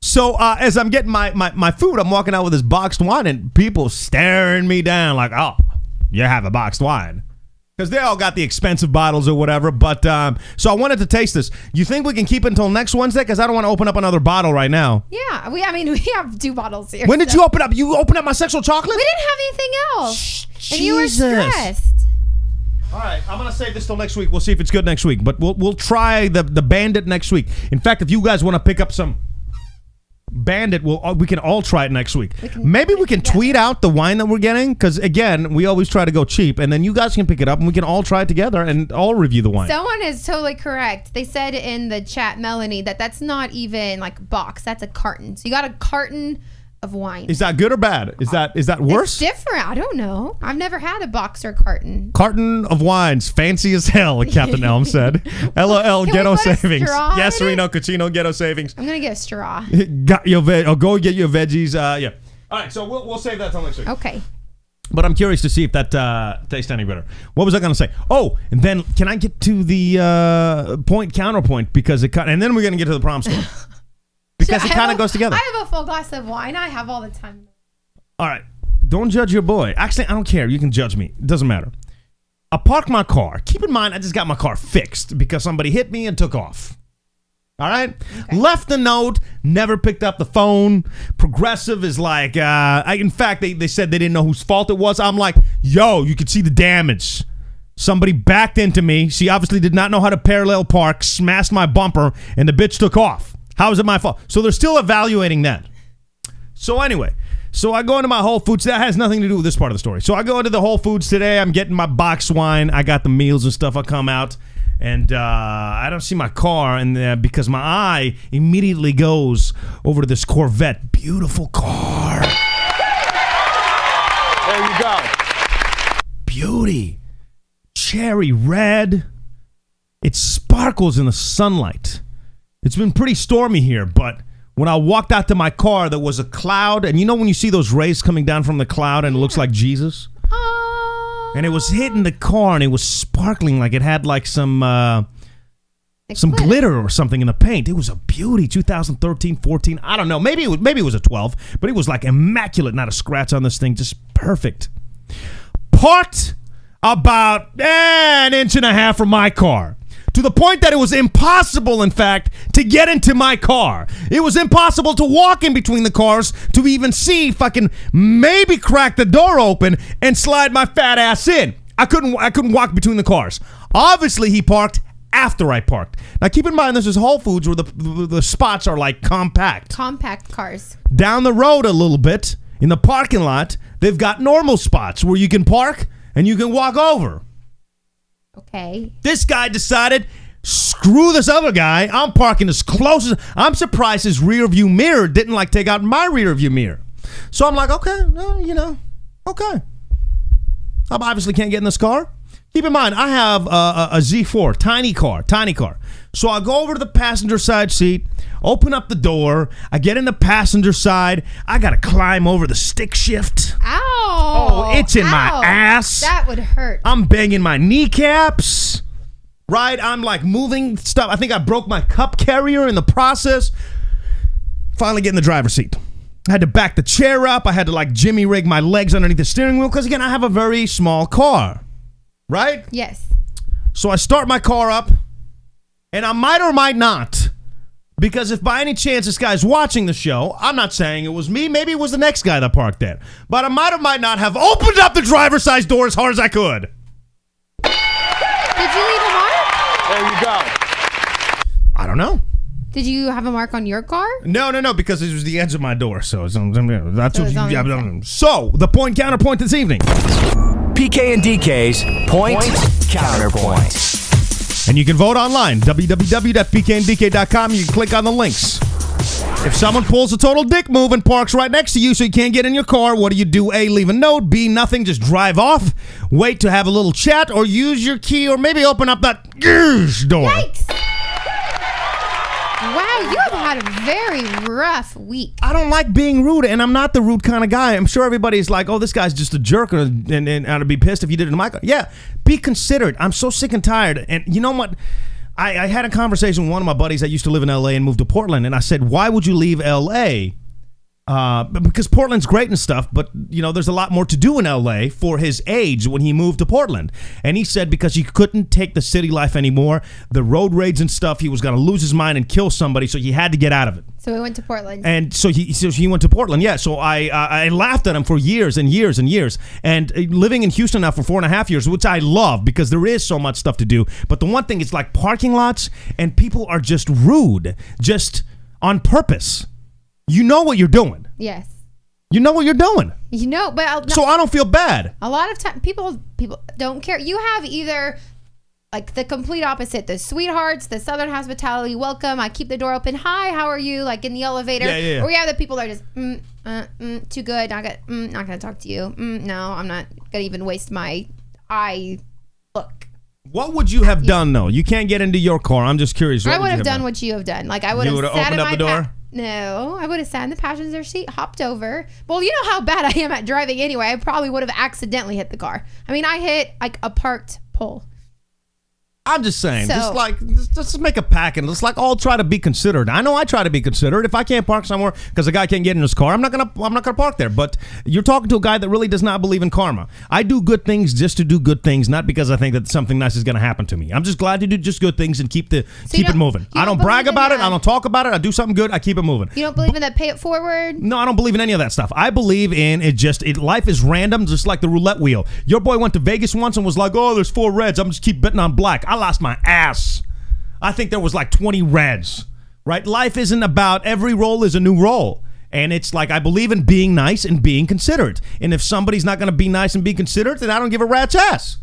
So as I'm getting my food, I'm walking out with this boxed wine, and people staring me down like, oh, you have a boxed wine. Because they all got the expensive bottles or whatever. But so I wanted to taste this. You think we can keep it until next Wednesday? Because I don't want to open up another bottle right now. Yeah, we have 2 bottles here. When did you open up? You opened up my sexual chocolate? We didn't have anything else. And you were Jesus. stressed. All right, I'm going to save this till next week. We'll see if it's good next week. But we'll try the Bandit next week. In fact, if you guys want to pick up some Bandit, we can all try it next week. Maybe we can tweet out the wine that we're getting, because again, we always try to go cheap, and then you guys can pick it up and we can all try it together and all review the wine. Someone is totally correct. They said in the chat, Melanie, that's not even like box, that's a carton. So you got a carton of wine. Is that good or bad? Is that worse? It's different. I don't know. I've never had a box or carton. Carton of wines, fancy as hell, Captain Elm said. LOL, ghetto savings. Yes, Reno, Cucino, ghetto savings. I'm gonna get a straw. Got your go get your veggies. Yeah. All right, so we'll save that till next week. Okay. But I'm curious to see if that tastes any better. What was I going to say? Oh, and then can I get to the point counterpoint, because and then we're going to get to the prom story. Because it kind of goes together. I have a full glass of wine. I have all the time. All right. Don't judge your boy. Actually, I don't care. You can judge me. It doesn't matter. I parked my car. Keep in mind, I just got my car fixed because somebody hit me and took off. All right? Okay. Left a note. Never picked up the phone. Progressive is like, in fact, they said they didn't know whose fault it was. I'm like, yo, you could see the damage. Somebody backed into me. She obviously did not know how to parallel park, smashed my bumper, and the bitch took off. How is it my fault? So they're still evaluating that. So anyway, I go into my Whole Foods. That has nothing to do with this part of the story. So I go into the Whole Foods today. I'm getting my boxed wine. I got the meals and stuff. I come out, and I don't see my car in there because my eye immediately goes over to this Corvette. Beautiful car. There you go. Beauty. Cherry red. It sparkles in the sunlight. It's been pretty stormy here, but when I walked out to my car, there was a cloud. And you know when you see those rays coming down from the cloud and it looks like Jesus? And it was hitting the car and it was sparkling like it had like some glitter or something in the paint. It was a beauty. 2013, 14. I don't know. Maybe it was a 12, but it was like immaculate. Not a scratch on this thing. Just perfect. Parked about an inch and a half from my car. To the point that it was impossible, in fact, to get into my car. It was impossible to walk in between the cars to even see if I can maybe crack the door open and slide my fat ass in. I couldn't walk between the cars. Obviously, he parked after I parked. Now, keep in mind, this is Whole Foods where the spots are like compact. Compact cars. Down the road a little bit, in the parking lot, they've got normal spots where you can park and you can walk over. Okay. This guy decided, screw this other guy. I'm parking as close as... I'm surprised his rear view mirror didn't take out my rear view mirror. So I'm like, okay, okay. I obviously can't get in this car. Keep in mind, I have a Z4, tiny car. So I go over to the passenger side seat, open up the door. I get in the passenger side. I got to climb over the stick shift. Ow. Oh, it's in my ass. That would hurt. I'm banging my kneecaps. Right? I'm like moving stuff. I think I broke my cup carrier in the process. Finally get in the driver's seat. I had to back the chair up. I had to jimmy rig my legs underneath the steering wheel because, again, I have a very small car. Right? Yes. So I start my car up, and I might or might not, because if by any chance this guy's watching the show, I'm not saying it was me, maybe it was the next guy that parked there, but I might or might not have opened up the driver's side door as hard as I could. Did you leave a mark? There you go. I don't know. Did you have a mark on your car? No, because it was the edge of my door, so So the point counterpoint this evening. PK and DK's Point Counterpoint. And you can vote online, www.pkanddk.com. You can click on the links. If someone pulls a total dick move and parks right next to you so you can't get in your car, what do? A, leave a note. B, nothing, just drive off. Wait to have a little chat or use your key or maybe open up that door. Yikes! Wow, you have had a very rough week. I don't like being rude, and I'm not the rude kind of guy. I'm sure everybody's like, oh, this guy's just a jerk, and I'd be pissed if you did it to my car. Yeah, be considerate. I'm so sick and tired. And you know what? I had a conversation with one of my buddies that used to live in L.A. and moved to Portland, and I said, why would you leave L.A.? Because Portland's great and stuff, but there's a lot more to do in LA for his age when he moved to Portland. And he said because he couldn't take the city life anymore, the road rage and stuff, he was going to lose his mind and kill somebody, so he had to get out of it. So he went to Portland. And so he went to Portland, yeah. So I laughed at him for years and years and years. And living in Houston now for 4.5 years, which I love because there is so much stuff to do. But the one thing is like parking lots, and people are just rude, just on purpose. You know what you're doing. Yes. You know what you're doing. But so I don't feel bad. A lot of time, people don't care. You have either like the complete opposite, the sweethearts, the Southern hospitality, welcome, I keep the door open, hi, how are you, like in the elevator. Yeah. Or you have the people that are just too good, not gonna talk to you. No, I'm not gonna even waste my eye look. What would you have done though? You can't get into your car. I'm just curious. I would have done what you have done. Like I would have sat opened in up my the door. No, I would have sat in the passenger seat, hopped over. Well, you know how bad I am at driving anyway. I probably would have accidentally hit the car. I mean, I hit like a parked pole. I'm just saying, just make a pack and let's all try to be considerate. I know I try to be considerate. If I can't park somewhere because a guy can't get in his car, I'm not gonna park there. But you're talking to a guy that really does not believe in karma. I do good things just to do good things, not because I think that something nice is gonna happen to me. I'm just glad to do just good things and keep it moving. I don't brag about it. I don't talk about it. I do something good. I keep it moving. You don't believe in that pay it forward? No, I don't believe in any of that stuff. I believe in life is random, just like the roulette wheel. Your boy went to Vegas once and was like, oh, there's 4 reds. I'm just keep betting on black. I lost my ass. I think there was like 20 reds, right? Life isn't about every roll is a new roll. And it's like I believe in being nice and being considerate. And if somebody's not going to be nice and be considerate, then I don't give a rat's ass.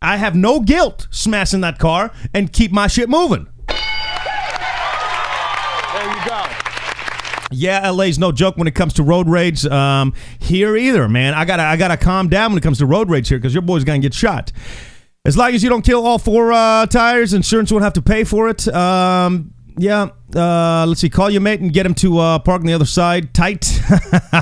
I have no guilt smashing that car and keep my shit moving. There you go. Yeah, LA's no joke when it comes to road rage. Here either, man. I gotta calm down when it comes to road rage here because your boy's gonna get shot. As long as you don't kill all 4 tires, insurance won't have to pay for it. Let's see. Call your mate and get him to park on the other side. Tight.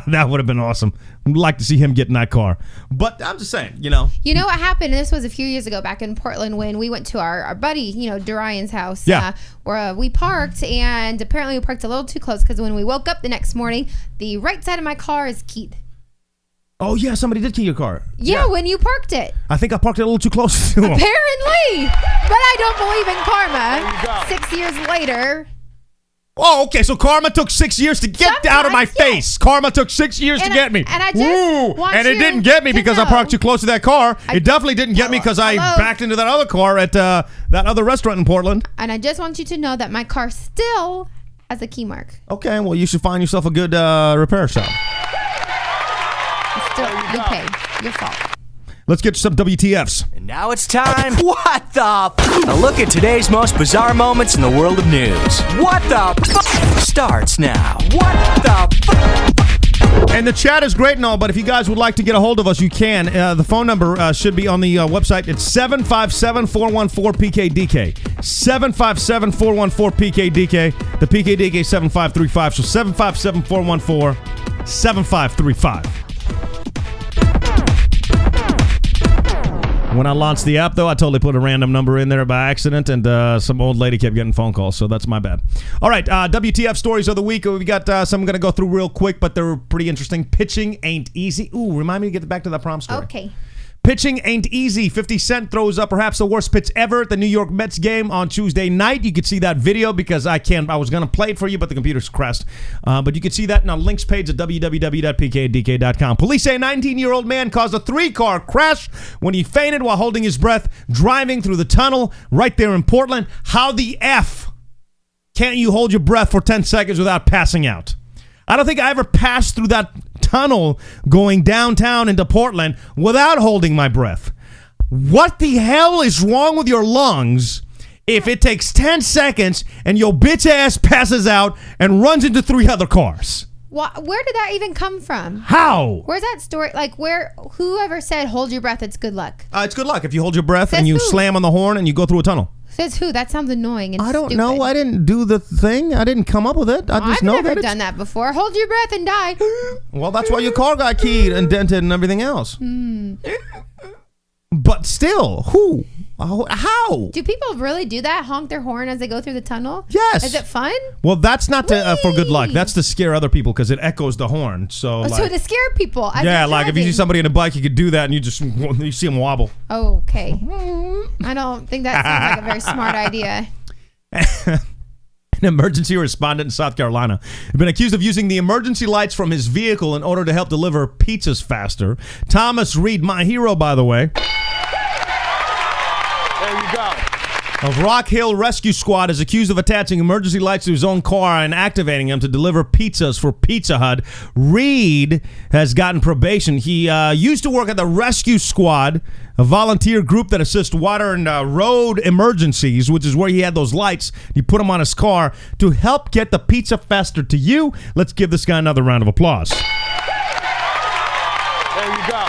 That would have been awesome. I'd like to see him get in that car. But I'm just saying, You know what happened? This was a few years ago back in Portland when we went to our buddy, Darian's house. Yeah. Where we parked, and apparently we parked a little too close because when we woke up the next morning, the right side of my car is keyed. Oh, yeah, somebody did key your car. Yeah, when you parked it. I think I parked it a little too close to him. Apparently. But I don't believe in karma. 6 years later. Oh, okay, so karma took 6 years to get out of my face. Karma took 6 years to get me. And I just want and it didn't get me because I parked too close to that car. It definitely didn't get me because I backed into that other car at that other restaurant in Portland. And I just want you to know that my car still has a key mark. Okay, well, you should find yourself a good repair shop. You paid. Your fault. Let's get to some WTFs. And now it's time. What the A look at today's most bizarre moments in the world of news. What the starts now. What the And the chat is great and all, but if you guys would like to get a hold of us, you can. The phone number should be on the website. It's 757-414-PKDK. 757-414-PKDK. The PKDK 7535. So 757-414-7535. When I launched the app, though, I totally put a random number in there by accident, and some old lady kept getting phone calls, so that's my bad. All right, WTF stories of the week. We got some I'm going to go through real quick, but they're pretty interesting. Pitching ain't easy. Ooh, remind me to get back to that prom story. Okay. Pitching ain't easy. 50 Cent throws up perhaps the worst pitch ever at the New York Mets game on Tuesday night. You could see that video because I was going to play it for you, but the computer's crashed. But you can see that in our links page at www.pkdk.com. Police say a 19-year-old man caused a 3-car crash when he fainted while holding his breath driving through the tunnel right there in Portland. How the F can't you hold your breath for 10 seconds without passing out? I don't think I ever passed through that tunnel going downtown into Portland without holding my breath. What the hell is wrong with your lungs if it takes 10 seconds and your bitch ass passes out and runs into 3 other cars? Where did that even come from? How? Where's that story? Like, whoever said hold your breath, it's good luck? It's good luck if you hold your breath Says and you who? slam on the horn and you go through a tunnel. Says who? That sounds annoying and I don't stupid. know. I didn't do the thing. I didn't come up with it. I just I've know never that done that before. Hold your breath and die. Well, that's why your car got keyed and dented and everything else. But still, who? How? Do people really do that? Honk their horn as they go through the tunnel? Yes. Is it fun? Well, that's not for good luck. That's to scare other people because it echoes the horn. So, So to scare people. As yeah, they're like if you see driving. somebody in a bike, you could do that, and you see them wobble. Oh, okay. I don't think that sounds like a very smart idea. An emergency respondent in South Carolina has been accused of using the emergency lights from his vehicle in order to help deliver pizzas faster. Thomas Reed, my hero, by the way, There you go. of Rock Hill Rescue Squad, is accused of attaching emergency lights to his own car and activating them to deliver pizzas for Pizza Hut. Reed has gotten probation. He used to work at the Rescue Squad, a volunteer group that assists water and road emergencies, which is where he had those lights. He put them on his car to help get the pizza faster to you. Let's give this guy another round of applause. There you go.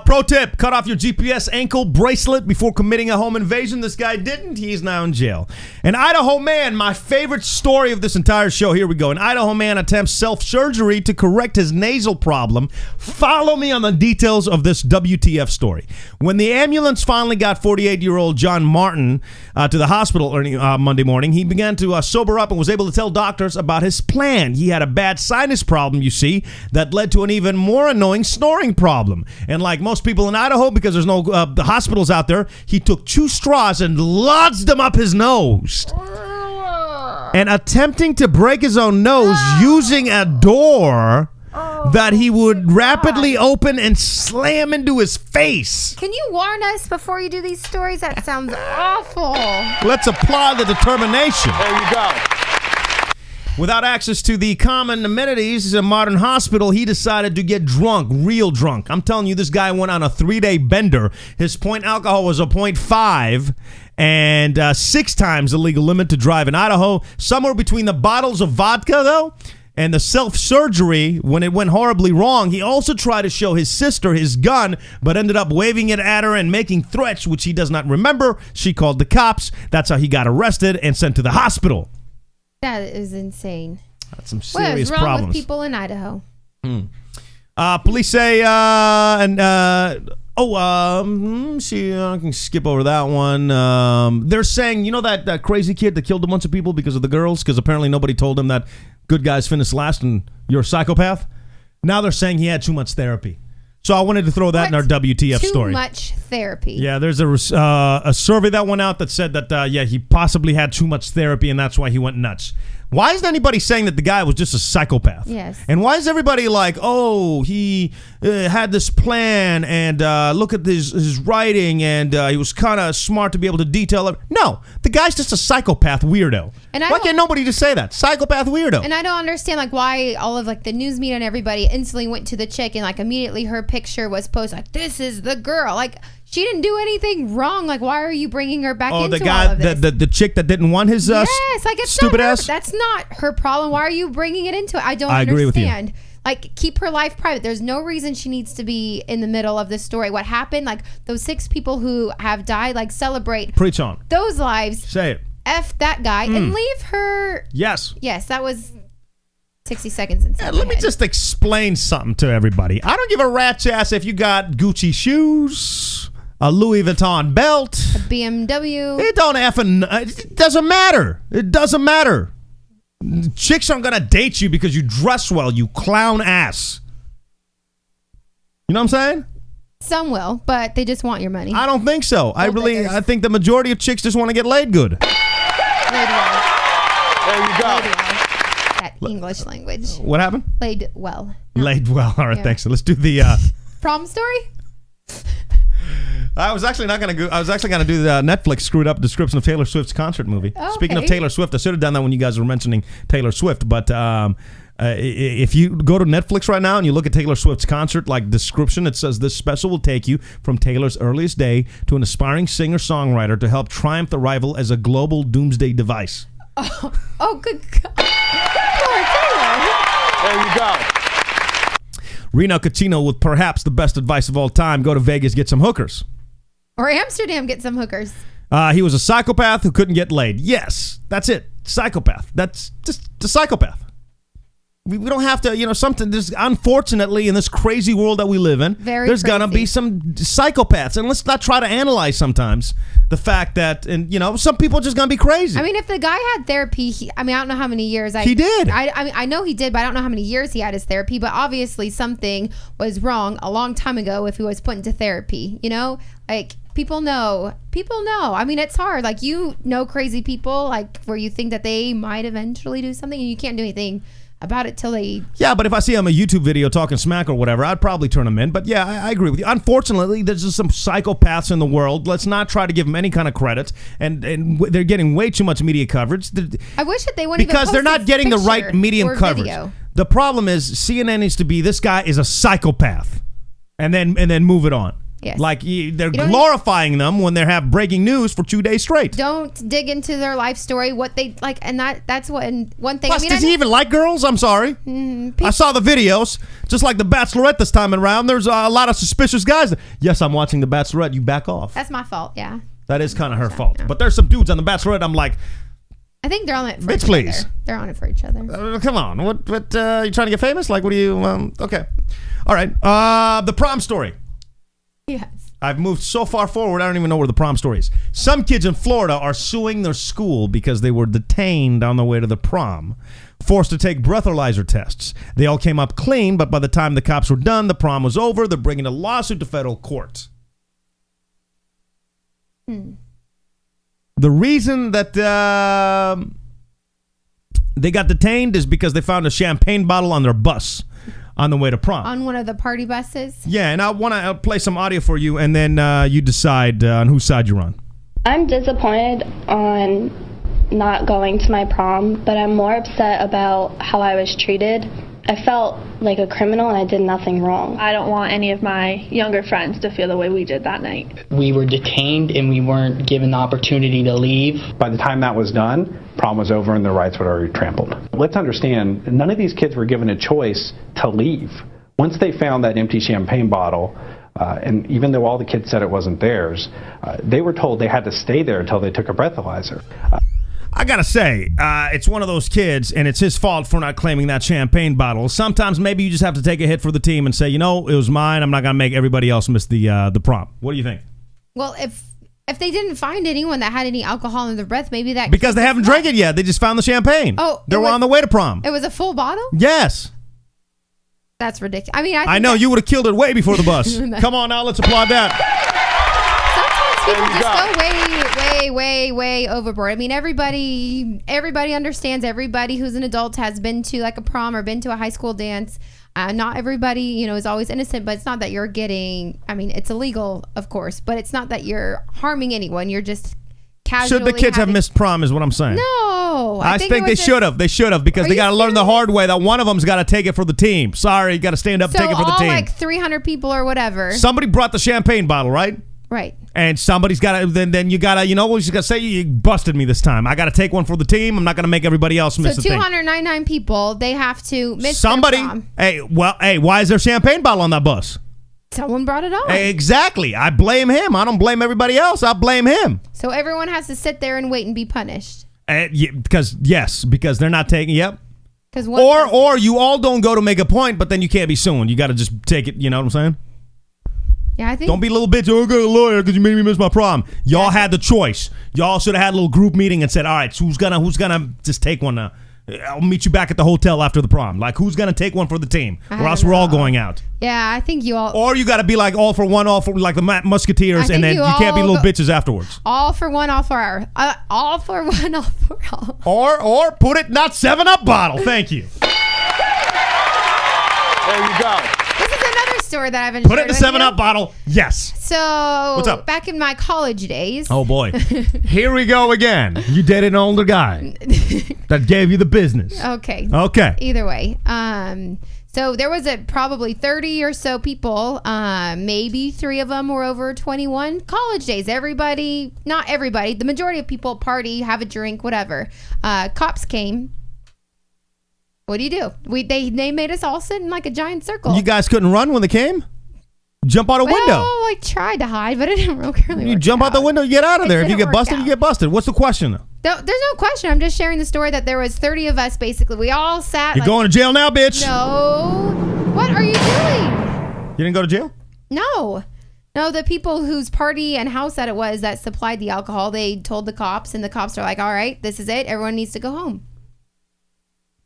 Pro tip, cut off your GPS ankle bracelet before committing a home invasion. This guy didn't. He's now in jail. An Idaho man, my favorite story of this entire show. Here we go. An Idaho man attempts self-surgery to correct his nasal problem. Follow me on the details of this WTF story. When the ambulance finally got 48-year-old John Martin to the hospital Monday morning, he began to sober up and was able to tell doctors about his plan. He had a bad sinus problem, you see, that led to an even more annoying snoring problem. And like most people in Idaho, because there's no the hospitals out there, he took 2 straws and lodged them up his nose. And attempting to break his own nose using a door that he would rapidly open and slam into his face. Can you warn us before you do these stories? That sounds awful. Let's applaud the determination. There you go. Without access to the common amenities in a modern hospital, he decided to get drunk, real drunk. I'm telling you, this guy went on a 3-day bender. His point alcohol was a 0.5 and 6 times the legal limit to drive in Idaho. Somewhere between the bottles of vodka, though, and the self-surgery, when it went horribly wrong, he also tried to show his sister his gun, but ended up waving it at her and making threats, which he does not remember. She called the cops. That's how he got arrested and sent to the hospital. That is insane. That's some What serious is wrong problems. with people in Idaho? Police say, I can skip over that one. They're saying, you know that crazy kid that killed a bunch of people because of the girls? Because apparently nobody told him that good guys finish last and you're a psychopath? Now they're saying he had too much therapy. So I wanted to throw that in our WTF story. Too much therapy. Yeah, there's a survey that went out that said that, he possibly had too much therapy and that's why he went nuts. Why isn't anybody saying that the guy was just a psychopath? Yes. And why is everybody like, oh, he had this plan and look at his writing and he was kind of smart to be able to detail it? No, the guy's just a psychopath weirdo. And I why don't- can't nobody just say that? Psychopath weirdo. And I don't understand like why all of like the news media and everybody instantly went to the chick and like immediately her picture was posted like this is the girl. Like she didn't do anything wrong. Like why are you bringing her back into the guy, all of this? the chick that didn't want his yes, like it's stupid not her, ass. That's not her problem. Why are you bringing it into it? I don't I agree with you. understand. Like keep her life private. There's no reason she needs to be in the middle of this story. What happened? Like those 6 people who have died. Like celebrate Preach on. those lives. Say it. F that guy and leave her. Yes. Yes, that was 60 seconds inside. Let my me head. just explain something to everybody. I don't give a rat's ass if you got Gucci shoes, a Louis Vuitton belt. BMW. It don't it doesn't matter. It doesn't matter. Chicks aren't gonna date you because you dress well, you clown ass. You know what I'm saying? Some will, but they just want your money. I don't think so. diggers. I think the majority of chicks just want to get laid good. Laid well. There you Laid go. well. That English language. What happened? Laid well. Laid well. All right, Yeah. thanks. So let's do the. Prom story? I was actually gonna do the Netflix screwed up description of Taylor Swift's concert movie. Oh, Speaking of okay. Taylor Swift, I should have done that when you guys were mentioning Taylor Swift. But if you go to Netflix right now and you look at Taylor Swift's concert like description, it says this special will take you from Taylor's earliest day to an aspiring singer-songwriter to help triumph the rival as a global doomsday device. Oh, good God. Poor Taylor. There you go. Reno Cucino with perhaps the best advice of all time: go to Vegas, get some hookers. Or Amsterdam, get some hookers. He was a psychopath who couldn't get laid. Yes, that's it. Psychopath. That's just a psychopath. We don't have to, something. There's, unfortunately, in this crazy world that we live in, there's going to be some psychopaths. And let's not try to analyze sometimes the fact that, some people are just going to be crazy. I mean, if the guy had therapy, I don't know how many years. He did. I know he did, but I don't know how many years he had his therapy. But obviously something was wrong a long time ago if he was put into therapy, Like, people know. I mean, it's hard. Like, crazy people, like, where you think that they might eventually do something and you can't do anything about it till they... Yeah, but if I see him a YouTube video talking smack or whatever, I'd probably turn him in. But yeah, I agree with you. Unfortunately, there's just some psychopaths in the world. Let's not try to give them any kind of credit. And they're getting way too much media coverage. I wish that they wouldn't because they're not getting the right medium coverage. Video. The problem is CNN needs to be, this guy is a psychopath. And then move it on. Yes. Like, they're glorifying them when they have breaking news for 2 days straight. Don't dig into their life story, what they like, and that's one thing. Plus, does he even like girls? I'm sorry. I saw the videos. Just like the Bachelorette this time around, there's a lot of suspicious guys. Yes, I'm watching the Bachelorette. You back off. That's my fault, yeah. That is kind of her fault. Yeah. But there's some dudes on the Bachelorette, I'm like... I think they're on it for each other. They're on it for each other. Come on. What you trying to get famous? Like, what do you... okay. All right. The prom story. Yes. I've moved so far forward, I don't even know where the prom story is. Some kids in Florida are suing their school because they were detained on the way to the prom, forced to take breathalyzer tests. They all came up clean, but by the time the cops were done, the prom was over. They're bringing a lawsuit to federal court. The reason that they got detained is because they found a champagne bottle on their bus on the way to prom. On one of the party buses? Yeah, and I want to play some audio for you, and then you decide on whose side you're on. I'm disappointed on not going to my prom, but I'm more upset about how I was treated. I felt like a criminal and I did nothing wrong. I don't want any of my younger friends to feel the way we did that night. We were detained and we weren't given the opportunity to leave. By the time that was done, prom was over and their rights were already trampled. Let's understand, none of these kids were given a choice to leave. Once they found that empty champagne bottle, and even though all the kids said it wasn't theirs, they were told they had to stay there until they took a breathalyzer. I gotta say, it's one of those kids, and it's his fault for not claiming that champagne bottle. Sometimes maybe you just have to take a hit for the team and say, it was mine. I'm not gonna make everybody else miss the prom. What do you think? Well, if they didn't find anyone that had any alcohol in their breath, maybe that... Because they haven't drank it yet. They just found the champagne. Oh, they were on the way to prom. It was a full bottle? Yes. That's ridiculous. I mean, I know you would have killed it way before the bus. Come on now, let's applaud that. Sometimes people just go way overboard. I mean, everybody understands. Everybody who's an adult has been to like a prom or been to a high school dance. Not everybody, is always innocent, but it's not that you're getting... I mean, it's illegal, of course, but it's not that you're harming anyone. You're just casually... Should the kids have missed prom is what I'm saying. No. I think they should have. They should have, because they got to learn the hard way that one of them's got to take it for the team. Sorry, you got to stand up and take it for the team. So all like 300 people or whatever. Somebody brought the champagne bottle, right? Right. And somebody's got to, then you got to, what you got to say? You busted me this time. I got to take one for the team. I'm not going to make everybody else miss the thing. So 299 people, they have to miss their prom. Hey, why is there a champagne bottle on that bus? Someone brought it on. Exactly. I blame him. I don't blame everybody else. I blame him. So everyone has to sit there and wait and be punished. Because they're not taking, yep. Or you all don't go to make a point, but then you can't be suing. You got to just take it, you know what I'm saying? Yeah, I think. Don't be a little bitch. Oh, I got a lawyer because you made me miss my prom. Y'all had the choice. Y'all should have had a little group meeting and said, all right, so who's gonna just take one now? I'll meet you back at the hotel after the prom. Like, who's gonna take one for the team? Or else we're all going out. Yeah, I think you all. Or you got to be like all for one, all for like the Musketeers, and then you can't be little bitches afterwards. All for one, all for our. All for one, all for all. Or put it not 7-Up bottle. Thank you. There you go. This is another story that I've enjoyed. Put it in the 7-Up bottle. Yes. So, what's up? Back in my college days. Oh, boy. Here we go again. You dated an older guy that gave you the business. Okay. Either way. So there was probably 30 or so people. Maybe 3 of them were over 21. College days. Everybody, not everybody, the majority of people party, have a drink, whatever. Cops came. What do? They made us all sit in like a giant circle. You guys couldn't run when they came? Jump out a window. Well, I tried to hide, but it didn't really You work jump out the window, you get out of there. If you didn't get work busted, you out. get busted. What's the question? There's no question. I'm just sharing the story that there was 30 of us, basically. We all sat. You're going to jail now, bitch. No. What are you doing? You didn't go to jail? No. No, the people whose party and house that it was that supplied the alcohol, they told the cops, and the cops are like, all right, this is it. Everyone needs to go home.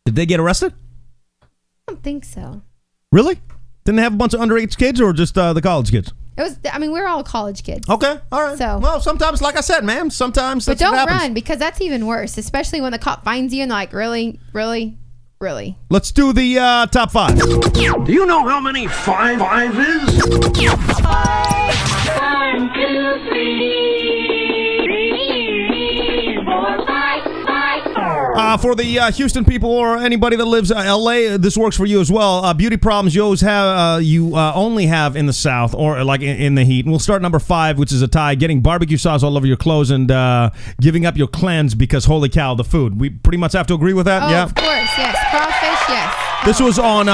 Did they get arrested? I don't think so. Really? Didn't they have a bunch of underage kids or just the college kids? It was. I mean, we're all college kids. Okay, all right. So, well, sometimes, like I said, man, sometimes but that's what don't happens. run, because that's even worse, especially when the cop finds you and like, really, really, really. Let's do the top 5. Do you know how many five is? 1, 2, 3, 4, 5. For the Houston people or anybody that lives LA, this works for you as well. Beauty problems you always have, only have in the South or like in the heat. And we'll start number 5, which is a tie: getting barbecue sauce all over your clothes and giving up your cleanse because holy cow, the food. We pretty much have to agree with that. Oh, yeah, of course, yes. Crawfish, yes. This was on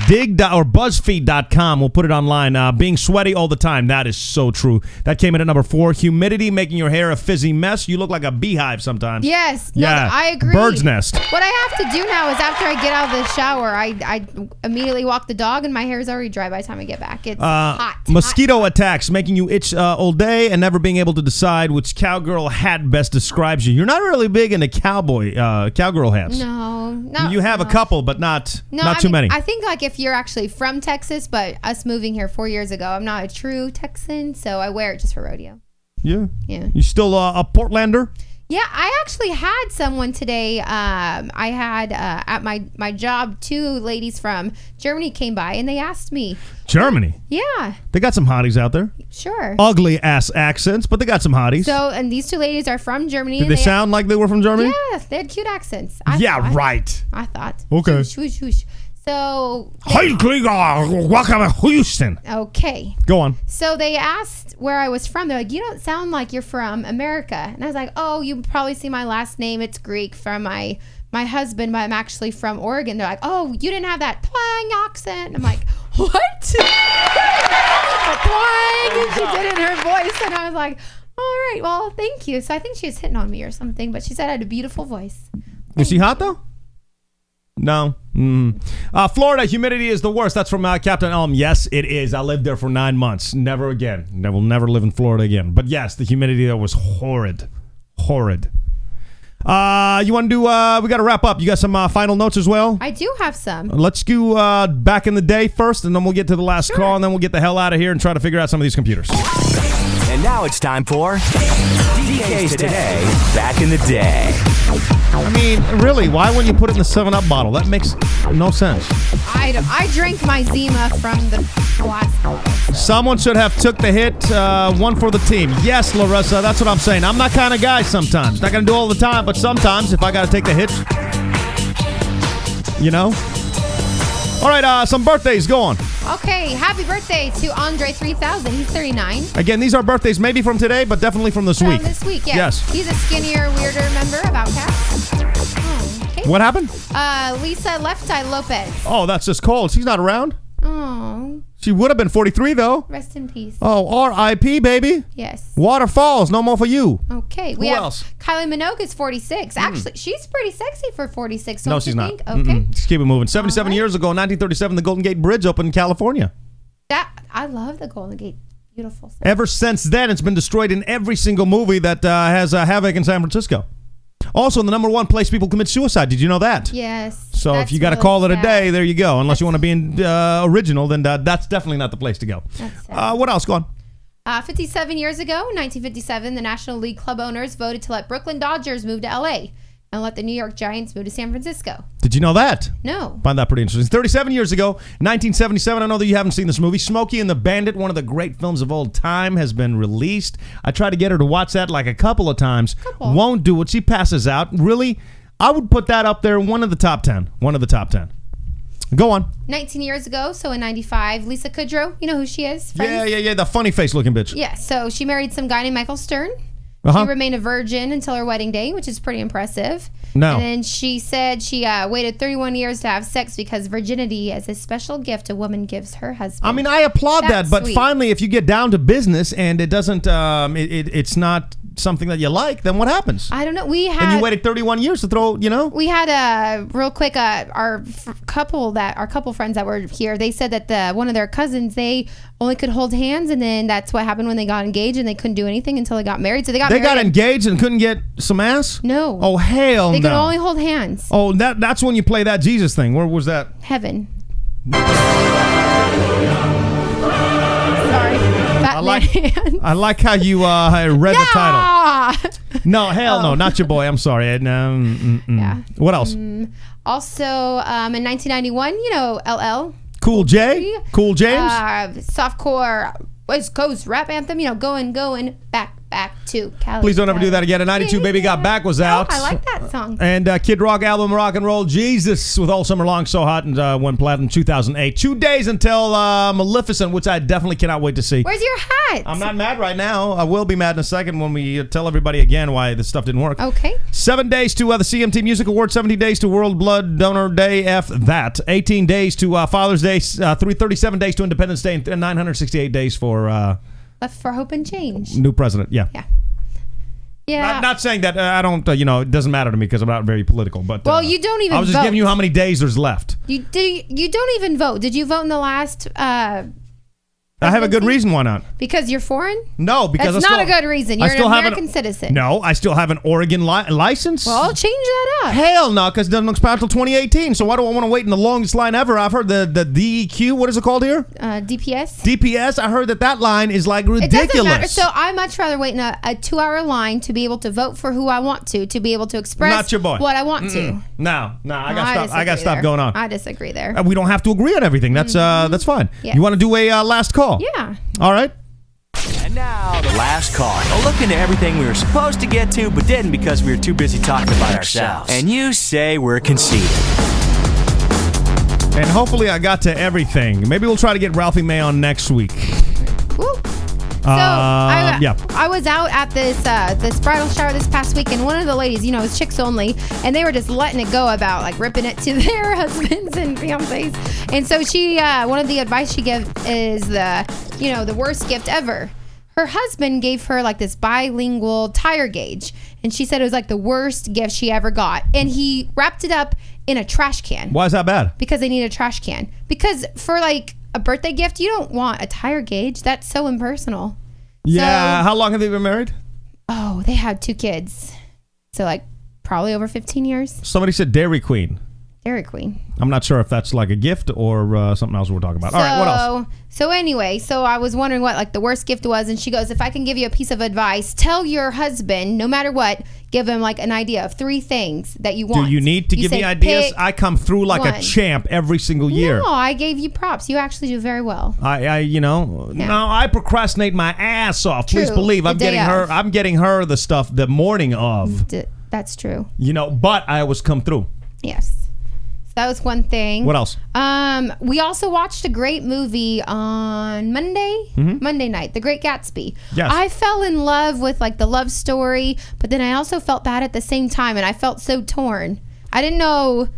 Dig or BuzzFeed.com. We'll put it online. Being sweaty all the time. That is so true. That came in at number 4. Humidity, making your hair a fizzy mess. You look like a beehive sometimes. Yes. No, Yeah. I agree. Bird's nest. What I have to do now is after I get out of the shower, I immediately walk the dog and my hair is already dry by the time I get back. It's hot. Mosquito attacks, making you itch all day and never being able to decide which cowgirl hat best describes you. You're not really big into cowgirl hats. No. You have a couple, but not I too mean, many. I think like if you're actually from Texas, but us moving here 4 years ago, I'm not a true Texan, so I wear it just for rodeo. Yeah. Yeah. You still a Portlander? Yeah, I actually had someone today. I had at my job 2 ladies from Germany came by and they asked me. Germany? Yeah. They got some hotties out there. Sure. Ugly ass accents, but they got some hotties. So, and these 2 ladies are from Germany. Did they sound like they were from Germany? Yeah, they had cute accents. Right. I thought. Okay. Shush, shush. So. Welcome to Houston. Okay. Go on. So they asked where I was from. They're like, you don't sound like you're from America. And I was like, oh, you probably see my last name. It's Greek from my husband, but I'm actually from Oregon. They're like, oh, you didn't have that twang accent. I'm like, what? A twang. And she did it in her voice. And I was like, all right, well, thank you. So I think she was hitting on me or something, but she said I had a beautiful voice. Was she hot though? No. Florida, humidity is the worst. That's from Captain Elm. Yes, it is. I lived there for 9 months. Never again. I will never live in Florida again. But yes, the humidity there was horrid. Horrid. You want to do, we got to wrap up. You got some final notes as well? I do have some. Let's go back in the day first, and then we'll get to the last call, and then we'll get the hell out of here and try to figure out some of these computers. And now it's time for DK's Today, Back in the Day. I mean, really, why wouldn't you put it in the 7-Up bottle? That makes no sense. I drank my Zima from the glass bottle. Someone should have took the hit, one for the team. Yes, Larissa, that's what I'm saying. I'm that kind of guy sometimes. Not going to do all the time, but sometimes if I got to take the hit, you know. All right, some birthdays. Go on. Okay, happy birthday to Andre 3000. He's 39. Again, these are birthdays maybe from today, but definitely from this week. From this week, yes. Yes. He's a skinnier, weirder member of Outkast. Oh, okay. What happened? Lisa Left Eye Lopez. Oh, that's just cold. She's not around. Oh, She would have been 43, though. rest in peace. Oh, R.I.P., baby. Yes. Waterfalls, no more for you. Okay. Who We have else? Kylie Minogue is 46. Actually, she's pretty sexy for 46. Don't No, you she's not. think? Okay. Just keep it moving. 77 right. years ago, 1937, the Golden Gate Bridge opened in California. I love the Golden Gate. Beautiful. Ever since then, it's been destroyed in every single movie that has havoc in San Francisco. Also, the number 1 place people commit suicide. Did you know that? Yes. So if you got to really call it a sad. day, there you go. Unless you want to be original, then that's definitely not the place to go. That's sad. What else? Go on. 57 years ago, 1957, the National League club owners voted to let Brooklyn Dodgers move to L.A. and let the New York Giants move to San Francisco. Did you know that? No. Find that pretty interesting. 37 years ago, 1977. I know that you haven't seen this movie. Smokey and the Bandit, one of the great films of all time, has been released. I tried to get her to watch that like a couple of times. Won't do it. She passes out. Really, I would put that up there. One of the top 10. One of the top 10. Go on. 19 years ago, so in 95, Lisa Kudrow, you know who she is? Yeah. The funny face looking bitch. Yeah, so she married some guy named Michael Stern. She remained a virgin until her wedding day, which is pretty impressive. No. And then she said she waited 31 years to have sex because virginity is a special gift a woman gives her husband. I mean, I applaud that, but sweet. finally, if you get down to business and it doesn't, it's not something that you like, then what happens? I don't know. And you waited 31 years to throw, We had real quick, our couple friends that were here, they said that one of their cousins, they only could hold hands, and then that's what happened when they got engaged, and they couldn't do anything until they got married. So they got engaged and couldn't get some ass? No. Oh, hell no. They could only hold hands. Oh, that's when you play that Jesus thing. Where was that? Heaven. Sorry. I like how you read the title. No, hell no, not your boy. I'm sorry. Yeah. What else? Also, in 1991, LL. Cool J? Cool James? Softcore West Coast rap anthem, going back to Cali. Please don't ever do that again. A 92 Baby Got Back was out. I like that song. And Kid Rock album Rock and Roll Jesus with All Summer Long So Hot and went platinum 2008. 2 days until Maleficent, which I definitely cannot wait to see. Where's your hat? I'm not mad right now. I will be mad in a second when we tell everybody again why this stuff didn't work. Okay. 7 days to the CMT Music Awards, 70 days to World Blood Donor Day, F that. 18 days to Father's Day, 337 days to Independence Day, and 968 days for... Left for Hope and Change. New president, yeah. Yeah. Not saying that I don't, it doesn't matter to me because I'm not very political. But well, you don't even vote. I was just giving you how many days there's left. You don't even vote. Did you vote in the last... I have a good reason why not. Because you're foreign? No, because that's not a good reason. You're an American citizen. No, I still have an Oregon license. Well, change that up. Hell no, because it doesn't expire until 2018. So why do I want to wait in the longest line ever? I've heard the DEQ. What is it called here? DPS. DPS. I heard that line is like ridiculous. It doesn't matter. So I much rather wait in a 2-hour line to be able to vote for who I want to be able to express not your boy. what I want to. No, I got stuff going on. I disagree there. We don't have to agree on everything. That's fine. Yes. You want to do a last call? Yeah. All right. And now, the last call. A look into everything we were supposed to get to, but didn't because we were too busy talking about ourselves. And you say we're conceited. And hopefully I got to everything. Maybe we'll try to get Ralphie May on next week. Woo. So I was out at this bridal shower this past week, and one of the ladies, it's chicks only, and they were just letting it go about like ripping it to their husbands and fiancés. And so she, one of the advice she gave is the worst gift ever. Her husband gave her like this bilingual tire gauge, and she said it was like the worst gift she ever got. And he wrapped it up in a trash can. Why is that bad? Because they need a trash can. Because for like a birthday gift, you don't want a tire gauge. That's so impersonal. Yeah. So, how long have they been married? Oh, they had 2 kids. So like probably over 15 years. Somebody said Dairy Queen. Dairy Queen. I'm not sure if that's like a gift or something else we're talking about. All right, what else? So anyway, I was wondering what like the worst gift was, and she goes, if I can give you a piece of advice, tell your husband, no matter what, give him like an idea of 3 things that you want. Do you need to give me ideas? I come through like a champ every single year. No, I gave you props. You actually do very well. No, I procrastinate my ass off. True. Please believe I'm getting her the stuff the morning of. That's true. But I always come through. Yes. That was one thing. What else? We also watched a great movie on Monday night, The Great Gatsby. Yes. I fell in love with like the love story, but then I also felt bad at the same time, and I felt so torn. I didn't know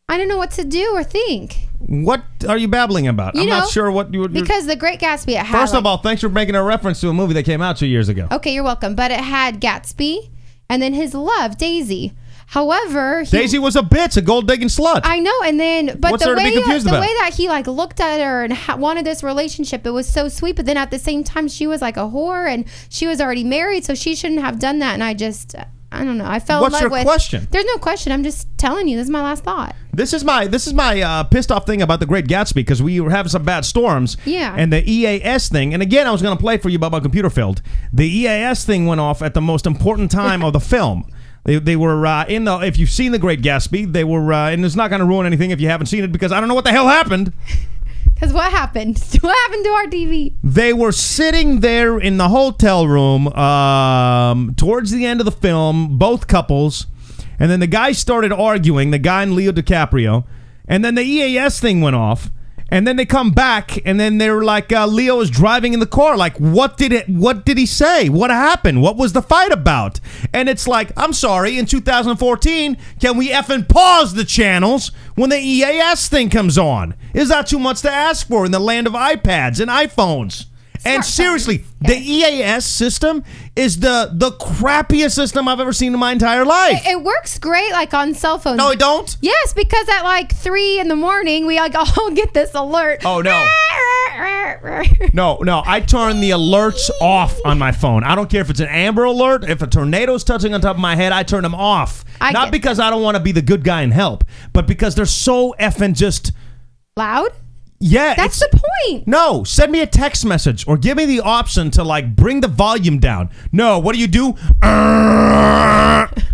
what to do or think. What are you babbling about? I'm not sure what you... Because The Great Gatsby, it had... First of all, thanks for making a reference to a movie that came out 2 years ago. Okay, you're welcome. But it had Gatsby and then his love, Daisy. However, Daisy was a bitch, a gold digging slut. I know, and then but What's the there to be confused about? way that he like looked at her and wanted this relationship, it was so sweet. But then at the same time, she was like a whore, and she was already married, so she shouldn't have done that. And I don't know. I fell in love with. What's your question? There's no question. I'm just telling you. This is my last thought. This is my pissed off thing about The Great Gatsby, because we were having some bad storms. Yeah. And the EAS thing, and again, I was going to play for you, but my computer failed. The EAS thing went off at the most important time of the film. They were in the. If you've seen The Great Gatsby, they were, and it's not going to ruin anything if you haven't seen it, because I don't know what the hell happened. Because what happened? What happened to our TV? They were sitting there in the hotel room towards the end of the film, both couples, and then the guy started arguing, the guy and Leo DiCaprio, and then the EAS thing went off, And then they come back, and then they're like, Leo is driving in the car. Like, what did he say? What happened? What was the fight about? And it's like, I'm sorry, in 2014, can we effing pause the channels when the EAS thing comes on? Is that too much to ask for in the land of iPads and iPhones? And seriously, the EAS system is the crappiest system I've ever seen in my entire life. It works great, like on cell phones. No, it don't? Yes, because at like 3 a.m, we like all get this alert. Oh, no. No, I turn the alerts off on my phone. I don't care if it's an Amber Alert. If a tornado's touching on top of my head, I turn them off. Not because I don't want to be the good guy and help, but because they're so effing just... loud? Yeah. That's the point. No, send me a text message or give me the option to like bring the volume down. No, what do?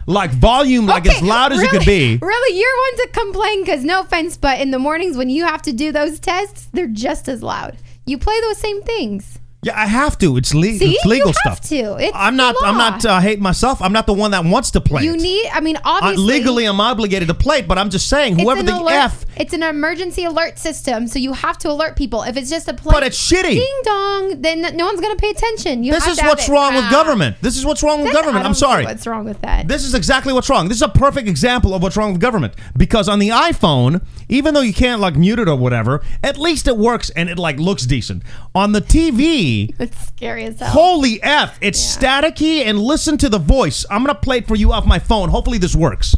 Like volume, like as loud as it could be. Really, you're one to complain because no offense, but in the mornings when you have to do those tests, they're just as loud. You play those same things. Yeah, I have to. It's legal you stuff. Have to. It's I'm not hating myself. I'm not the one that wants to play. You need. I mean, obviously, legally, I'm obligated to play it. But I'm just saying, whoever the F. It's an emergency alert system, so you have to alert people. If it's just a play, but it's shitty. Ding dong, then no one's gonna pay attention. This is what's wrong with government. This is what's wrong with government. I'm sorry. What's wrong with that? This is exactly what's wrong. This is a perfect example of what's wrong with government. Because on the iPhone, even though you can't like mute it or whatever, at least it works and it like looks decent. On the TV, it's scary as hell. Holy F! It's staticky and listen to the voice. I'm gonna play it for you off my phone. Hopefully this works.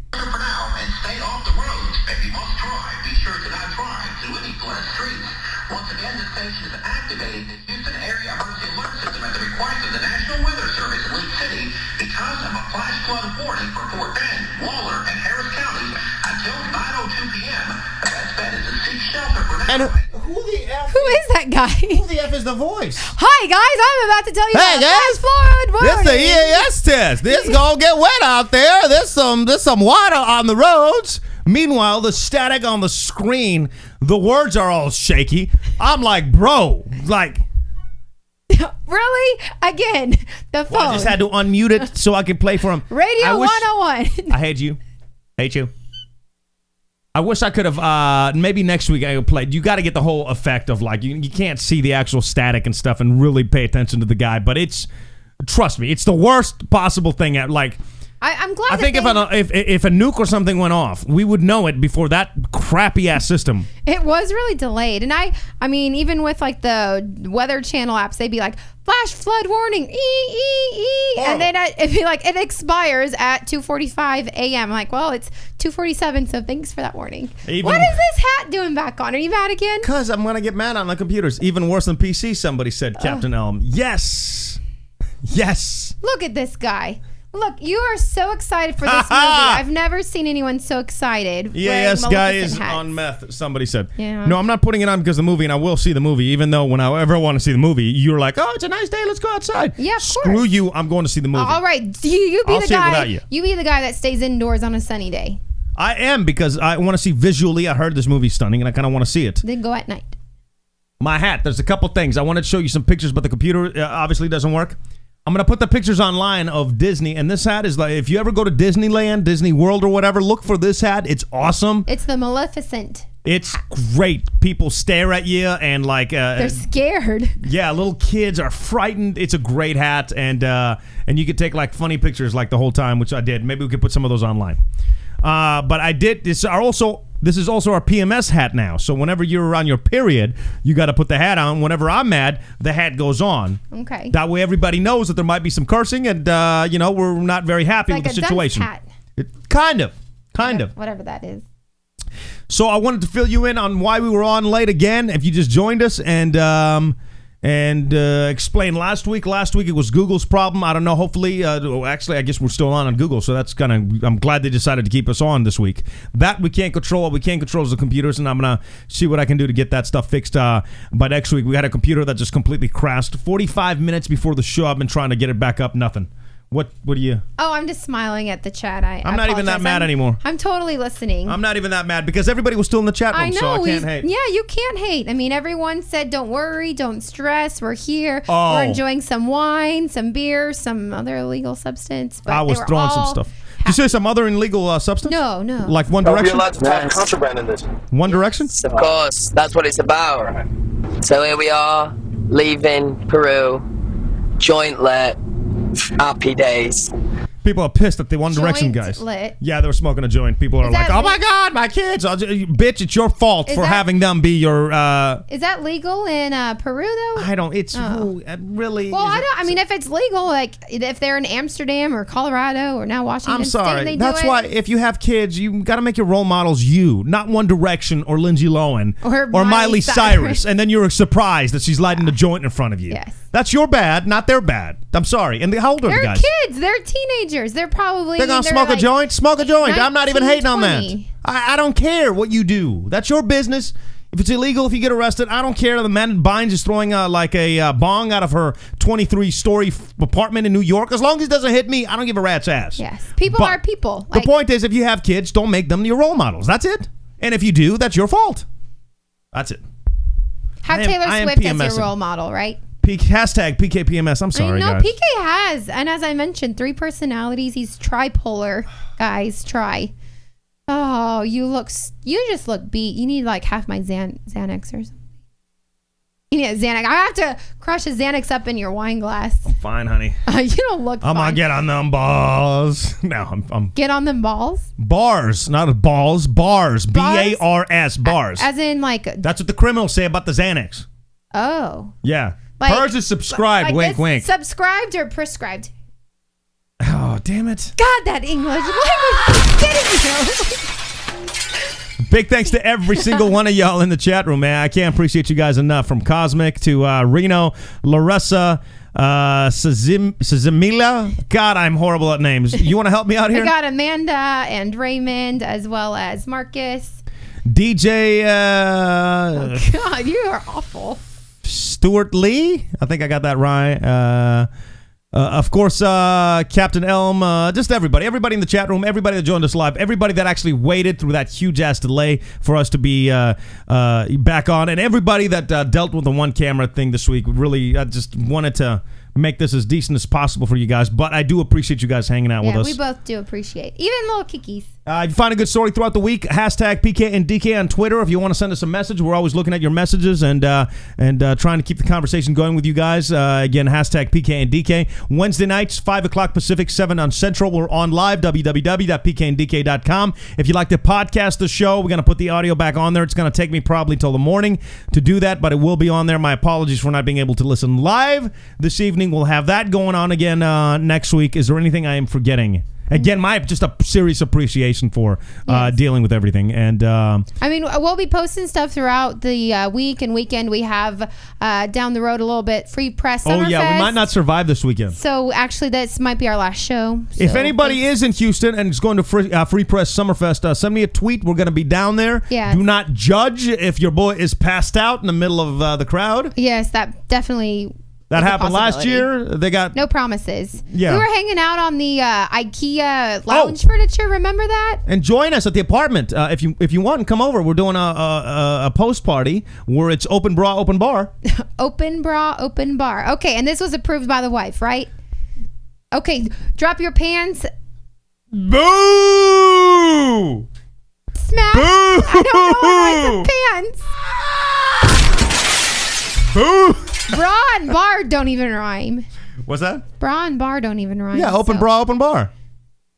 For now, and stay off the roads. If you must drive, be sure to not drive through any flooded streets. Once again, the station is activating the Houston Area Emergency Alert System at the request of the National Weather Service in Leaf City because of a flash flood warning for Fort Bend, Waller, and Harris counties until 9:02 p.m. The best bet is to seek shelter for now. And who is that guy? Who the F is the voice? Hi guys, I'm about to tell you about flash flood warning. This the EAS test. This gonna get wet out there. There's some water on the roads. Meanwhile, the static on the screen, the words are all shaky. I'm like, bro, like. Really? Again, the phone. Well, I just had to unmute it so I could play for him. Radio 101. I hate you. Hate you. I wish I could have, maybe next week I would play. You got to get the whole effect of like, you can't see the actual static and stuff and really pay attention to the guy. But trust me, it's the worst possible thing. I'm glad. I think if a nuke or something went off, we would know it before that crappy ass system. It was really delayed, and I mean, even with like the Weather Channel apps, they'd be like flash flood warning, and then it'd be like it expires at 2:45 a.m. I'm like, well, it's 2:47, so thanks for that warning. What is this hat doing back on? Are you mad again? Because I'm gonna get mad on the computers. Even worse than PC. Somebody said, Captain Elm. Yes. Look at this guy. Look, you are so excited for this movie. I've never seen anyone so excited. Yes, guy is on meth, somebody said. Yeah. No, I'm not putting it on because of the movie, and I will see the movie, even though when I ever want to see the movie, you're like, oh, it's a nice day, let's go outside. Yeah, of Screw course. you, I'm going to see the movie. All right, you be I'll the see it guy. without you. You be the guy that stays indoors on a sunny day. I am, because I want to see visually. I heard this movie's stunning, and I kind of want to see it. Then go at night. My hat, there's a couple things. I wanted to show you some pictures, but the computer obviously doesn't work. I'm going to put the pictures online of Disney, and this hat is like, if you ever go to Disneyland, Disney World or whatever, look for this hat. It's awesome. It's the Maleficent. It's great. People stare at you and like... they're scared. Yeah, little kids are frightened. It's a great hat, and you could take like funny pictures like the whole time, which I did. Maybe we could put some of those online. But I did... This is also our PMS hat now. So whenever you're on your period, you got to put the hat on. Whenever I'm mad, the hat goes on. Okay. That way everybody knows that there might be some cursing and, we're not very happy with the situation. Dunce hat. Kind of. Whatever that is. So I wanted to fill you in on why we were on late again. If you just joined us and explain last week. Last week it was Google's problem. I don't know. Hopefully, actually, I guess we're still on Google, so that's kind of. I'm glad they decided to keep us on this week. That we can't control. What we can't control is the computers, and I'm gonna see what I can do to get that stuff fixed. By next week, we had a computer that just completely crashed. 45 minutes before the show, I've been trying to get it back up. Nothing. What do you? Oh, I'm just smiling at the chat. I'm not even that mad anymore. I'm totally listening. I'm not even that mad because everybody was still in the chat room, so I can't hate. Yeah, you can't hate. I mean, everyone said, don't worry, don't stress. We're here. Oh. We're enjoying some wine, some beer, some other illegal substance. But I was throwing some stuff. you say some other illegal substance? No. Like One Are we Direction? allowed to talk contraband in this? One Direction? Of course, that's what it's about. So here we are, leaving Peru, joint lit, happy days. People are pissed at the One Direction guys. Lit. Yeah, they were smoking a joint. People are like, "Oh my God, my kids!" Bitch, it's your fault for having them be your. Is that legal in Peru though? I don't. It's really. Well, I don't. I mean, if it's legal, like if they're in Amsterdam or Colorado or now Washington I'm sorry. State, That's why if you have kids, you got to make your role models you, not One Direction or Lindsay Lohan or Miley Cyrus, and then you're surprised that she's lighting a joint in front of you. Yes. That's your bad, not their bad. I'm sorry. And how old are the They're guys? kids. They're teenagers. They're probably. They're gonna smoke like a joint. Smoke a joint. I'm not even 19, hating on that. 20. I don't care what you do. That's your business. If it's illegal, if you get arrested, I don't care. The man in Bynes is throwing a bong out of her 23-story apartment in New York. As long as it doesn't hit me, I don't give a rat's ass. Yes, people are people. The point is, if you have kids, don't make them your role models. That's it. And if you do, that's your fault. That's it. Have Taylor Swift as your role model, right? Hashtag PKPMS. I'm sorry, guys. PK has, and as I mentioned, 3 personalities. He's tripolar. Guys, try. Oh, you just look beat. You need like half my Xanax or something. You need a Xanax. I have to crush a Xanax up in your wine glass. I'm fine, honey. You don't look I'm fine. gonna get on them balls. No, I'm Get on them balls? Bars, not balls. Bars. B-A-R-S. Bars. As in like. That's what the criminals say about the Xanax. Oh. Yeah. Like, hers is subscribed. Like wink, wink. Subscribed or prescribed? Oh, damn it. God, that English language is getting you. Big thanks to every single one of y'all in the chat room, man. I can't appreciate you guys enough. From Cosmic to Reno, Larissa, Sazimila. God, I'm horrible at names. You want to help me out here? I got Amanda and Raymond as well as Marcus. DJ. Oh, God, you are awful. Stuart Lee. I think I got that right. Of course, Captain Elm, just everybody in the chat room, everybody that joined us live, everybody that actually waited through that huge ass delay for us to be back on, and everybody that dealt with the one camera thing this week. Really, I just wanted to make this as decent as possible for you guys, but I do appreciate you guys hanging out with us. Yeah, we both do appreciate. Even little kikis. If you find a good story throughout the week, hashtag PK and DK on Twitter. If you want to send us a message, we're always looking at your messages and trying to keep the conversation going with you guys. Again, hashtag PK and DK. Wednesday nights, 5 o'clock Pacific, 7 on Central. We're on live, www.pkanddk.com. If you'd like to podcast the show, we're going to put the audio back on there. It's going to take me probably till the morning to do that, but it will be on there. My apologies for not being able to listen live this evening. We'll have that going on again next week. Is there anything I am forgetting? Again, just a serious appreciation for dealing with everything. And I mean, we'll be posting stuff throughout the week and weekend. We have down the road a little bit Free Press Summerfest. Oh, yeah, we might not survive this weekend. So actually, this might be our last show. So if anybody is in Houston and is going to Free Press Summerfest, send me a tweet. We're going to be down there. Yeah. Do not judge if your boy is passed out in the middle of the crowd. Yes, that definitely... That happened last year. They got no promises. Yeah. We were hanging out on the IKEA lounge furniture. Remember that? And join us at the apartment if you want. Come over. We're doing a post party where it's open bra, open bar. Open bra, open bar. Okay, and this was approved by the wife, right? Okay, drop your pants. Boo! Smash! Boo! I don't know why it's pants. Boo! Bra and bar don't even rhyme. What's that? Bra and bar don't even rhyme. Yeah, open bra, open bar.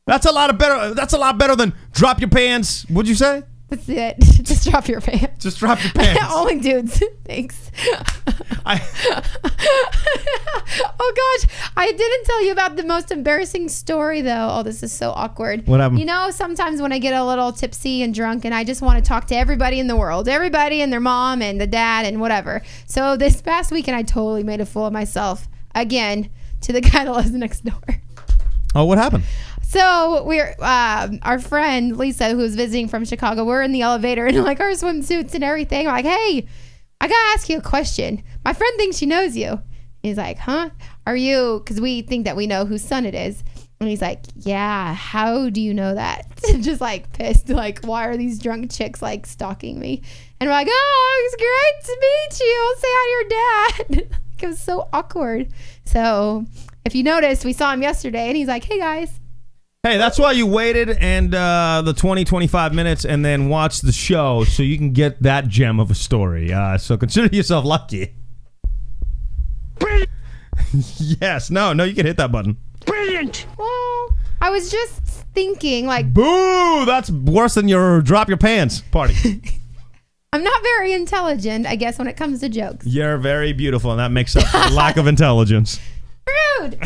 That's a lot better than drop your pants. What'd you say? That's it. Just drop your pants. Just drop your pants. Only dudes. Thanks. Oh gosh, I didn't tell you about the most embarrassing story though. Oh, this is so awkward. What happened? You know, sometimes when I get a little tipsy and drunk and I just want to talk to everybody in the world, everybody and their mom and the dad and whatever. So this past weekend I totally made a fool of myself again to the guy that lives next door. Oh, what happened? So we're our friend Lisa, who's visiting from Chicago, we're in the elevator in like our swimsuits and everything. I'm like, hey, I gotta ask you a question. My friend thinks she knows you. He's like, huh? Are you? Because we think that we know whose son it is. And he's like, yeah. How do you know that? Just like pissed. Like, why are these drunk chicks like stalking me? And we're like, oh, it's great to meet you. Say hi to your dad. It was so awkward. So if you noticed, we saw him yesterday, and he's like, hey guys. Hey, that's why you waited and the 20-25 minutes and then watched the show so you can get that gem of a story. So consider yourself lucky. Yes. No, you can hit that button. Brilliant. Well, I was just thinking, like... Boo! That's worse than your drop your pants party. I'm not very intelligent, I guess, when it comes to jokes. You're very beautiful, and that makes up for lack of intelligence. Rude.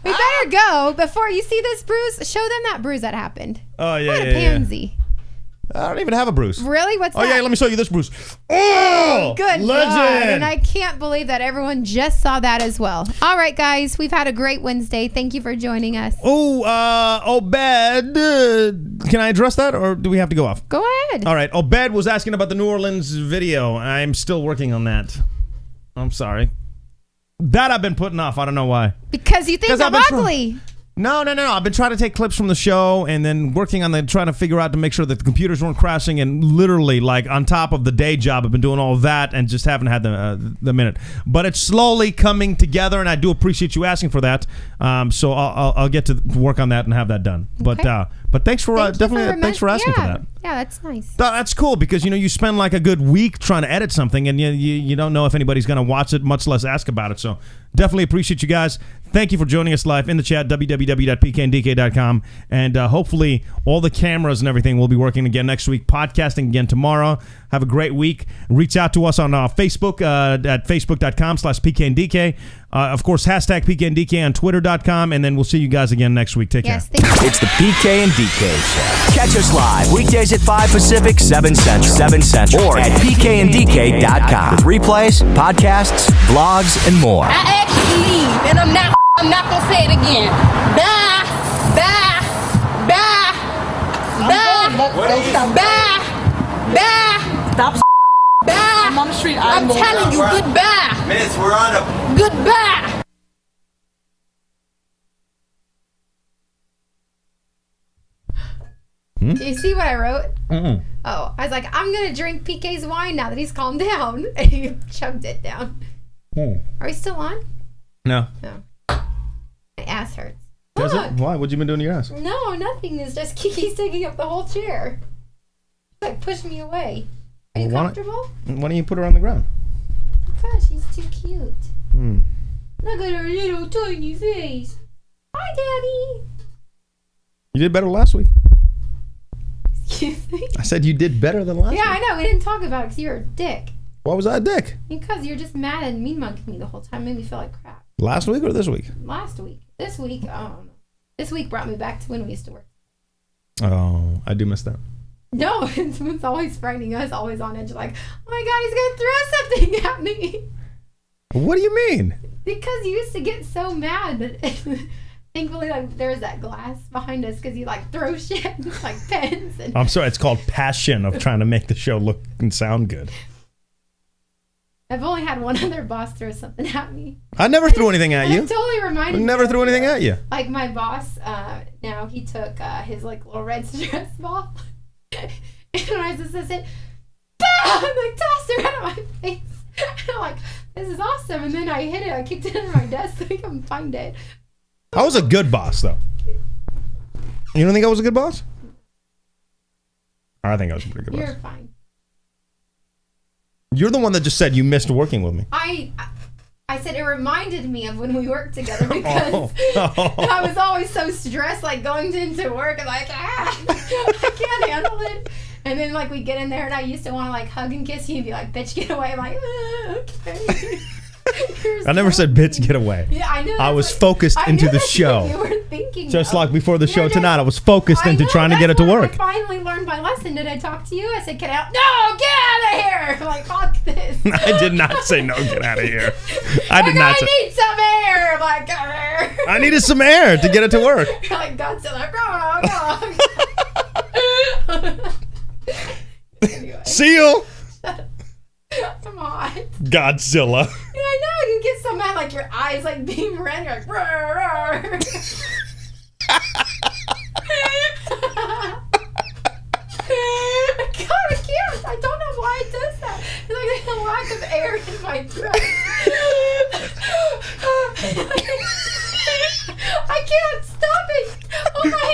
We better go before you see this bruise. Show them that bruise that happened. Oh, yeah, what a pansy. I don't even have a bruise. Really? What's that? Oh, yeah, let me show you this bruise. Oh, good legend. God. And I can't believe that everyone just saw that as well. All right, guys, we've had a great Wednesday. Thank you for joining us. Oh, Obed. Can I address that, or do we have to go off? Go ahead. All right. Obed was asking about the New Orleans video. I'm still working on that. I'm sorry. That I've been putting off. I don't know why. Because you think I'm ugly. No. I've been trying to take clips from the show and then working on trying to figure out to make sure that the computers weren't crashing, and literally, like, on top of the day job, I've been doing all that and just haven't had the minute. But it's slowly coming together, and I do appreciate you asking for that. So I'll get to work on that and have that done. Okay. But thanks for thanks for asking for that. Yeah, that's nice. That's cool, because you spend like a good week trying to edit something, and you don't know if anybody's going to watch it, much less ask about it. So definitely appreciate you guys. Thank you for joining us live in the chat, www.pkndk.com. And hopefully all the cameras and everything will be working again next week. Podcasting again tomorrow. Have a great week. Reach out to us on Facebook at facebook.com/pkndk. Of course, hashtag PKNDK on twitter.com. And then we'll see you guys again next week. Take care. It's the PK and DK Show. Catch us live weekdays at 5 Pacific, 7 Central, or at pkndk.com with replays, podcasts, vlogs, and more. I actually leave, and I'm not gonna say it again. Bye, bye, bye, bye, bye. Stop. Bye. I'm on the street. I'm telling you, goodbye. Miss, we're on a goodbye. Do you see what I wrote? Mm-mm. Oh, I was like, I'm going to drink PK's wine now that he's calmed down. And he chugged it down. Are we still on? No. No. My ass hurts. Does Look. it? Why? What'd you been doing to your ass? No, nothing. It's just Kiki's taking up the whole chair. Like, push me away. Are you comfortable? Why don't you put her on the ground? Because she's too cute. Hmm. Look at her little tiny face. Hi, Daddy. You did better last week. Excuse me? I said you did better than last week. Yeah, I know. We didn't talk about it because you're a dick. Why was I a dick? Because you're just mad and mean-mugged me the whole time. Made me feel like crap. Last week or this week? Last week. This week, I don't know. This week brought me back to when we used to work. Oh, I do miss that. No, it's always frightening us, always on edge, like, oh my God, he's going to throw something at me. What do you mean? Because you used to get so mad, but thankfully, like, there's that glass behind us because you, like, throw shit, like pens. And I'm sorry, it's called passion of trying to make the show look and sound good. I've only had one other boss throw something at me. I never threw anything at you. It totally reminded me. I never threw anything at you. Like, my boss, now he took his, like, little red stress ball. And my assistant, BAM! Like, tossed it out of my face. And I'm like, this is awesome. And then I hit it. I kicked it under my desk so I couldn't find it. I was a good boss, though. You don't think I was a good boss? I think I was a pretty good boss. You're fine. You're the one that just said you missed working with me. I said it reminded me of when we worked together because I was always so stressed, like going into work and like, I can't handle it. And then like we get in there and I used to want to like hug and kiss you and be like, bitch, get away. I'm like, okay. I never said bitch, get away. Yeah, I knew. I was focused into the show. You were thinking just like before the show tonight, I was focused into trying to get it to work. I finally learned my lesson. Did I talk to you? I said, get out. No, get out of here. I'm like, fuck this. I did not say no, get out of here. I did not say. I need some air. I'm like, air. I needed some air to get it to work. You're like, Godzilla, go. Anyway. See you. Come on. Godzilla. Yeah, I know. You get so mad, like your eyes like beam red. You're like, roar, roar. God, I can't. I don't know why it does that. It's like there's a lack of air in my throat. I can't stop it. Oh, my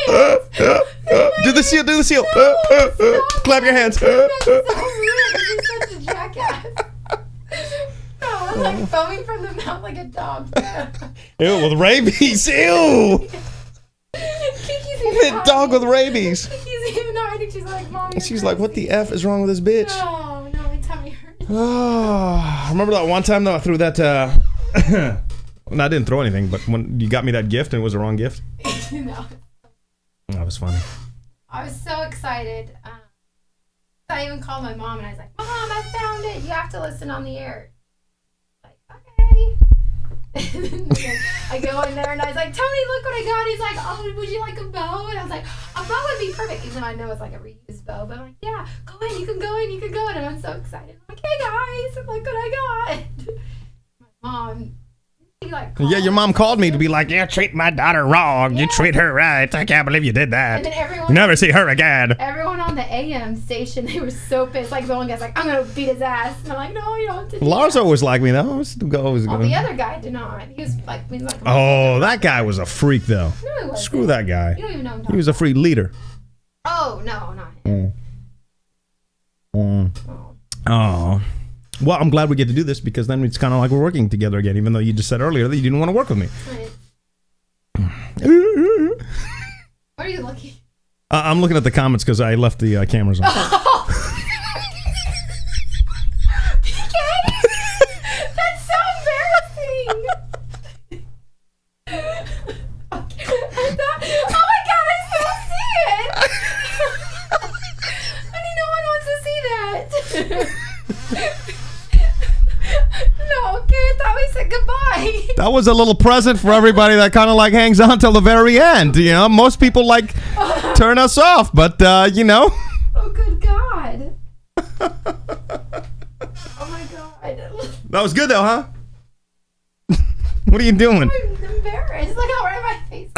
seal. Clap your hands. That's so rude. You're such a jackass. No, I'm like foaming from the mouth like a dog. Ew, with rabies. Ew. Kiki's Dog with rabies. Kiki's even hiding. She's like, Mom, you're She's like, what the F is wrong with this bitch? No, my tummy hurts. Oh, remember that one time though I threw that no, I didn't throw anything, but when you got me that gift and it was the wrong gift. No. That was funny. I was so excited. I even called my mom and I was like, Mom, I found it. You have to listen on the air. Like, okay. I go in there and I was like, Tony, look what I got. He's like, oh, would you like a bow? And I was like, a bow would be perfect. Even though I know it's like a reused bow. But I'm like, yeah, go in. You can go in. You can go in. And I'm so excited. I'm like, hey, guys, look what I got. My mom. Yeah, your mom called me to be like, you treat my daughter wrong. Yeah. You treat her right. I can't believe you did that. And then everyone, you never see her again. Everyone on the AM station, they were so pissed. Like, the one guy's like, I'm going to beat his ass. And I'm like, no, you don't have to do Lars that. always liked me, though. The other guy did not. He was like, oh, that guy was a freak, though. No, he wasn't. Screw that guy. You don't even know him. He was a free leader. Oh, no, not him. Oh. Well, I'm glad we get to do this because then it's kind of like we're working together again, even though you just said earlier that you didn't want to work with me. What are you looking? I'm looking at the comments because I left the cameras on. PK? That's so embarrassing. Oh my God, I still see it. Honey, no one wants to see that. No, okay, I thought we said goodbye. That was a little present for everybody that kind of like hangs on till the very end. You know, most people like turn us off, but you know. Oh, good God. Oh my God. That was good though, huh? What are you doing? I'm embarrassed. Look how red my face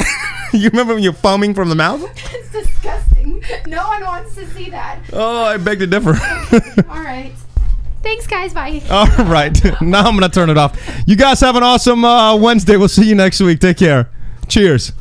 is. You remember when you're foaming from the mouth? It's disgusting. No one wants to see that. Oh, I beg to differ. All right. Thanks, guys. Bye. All right. Now I'm going to turn it off. You guys have an awesome Wednesday. We'll see you next week. Take care. Cheers.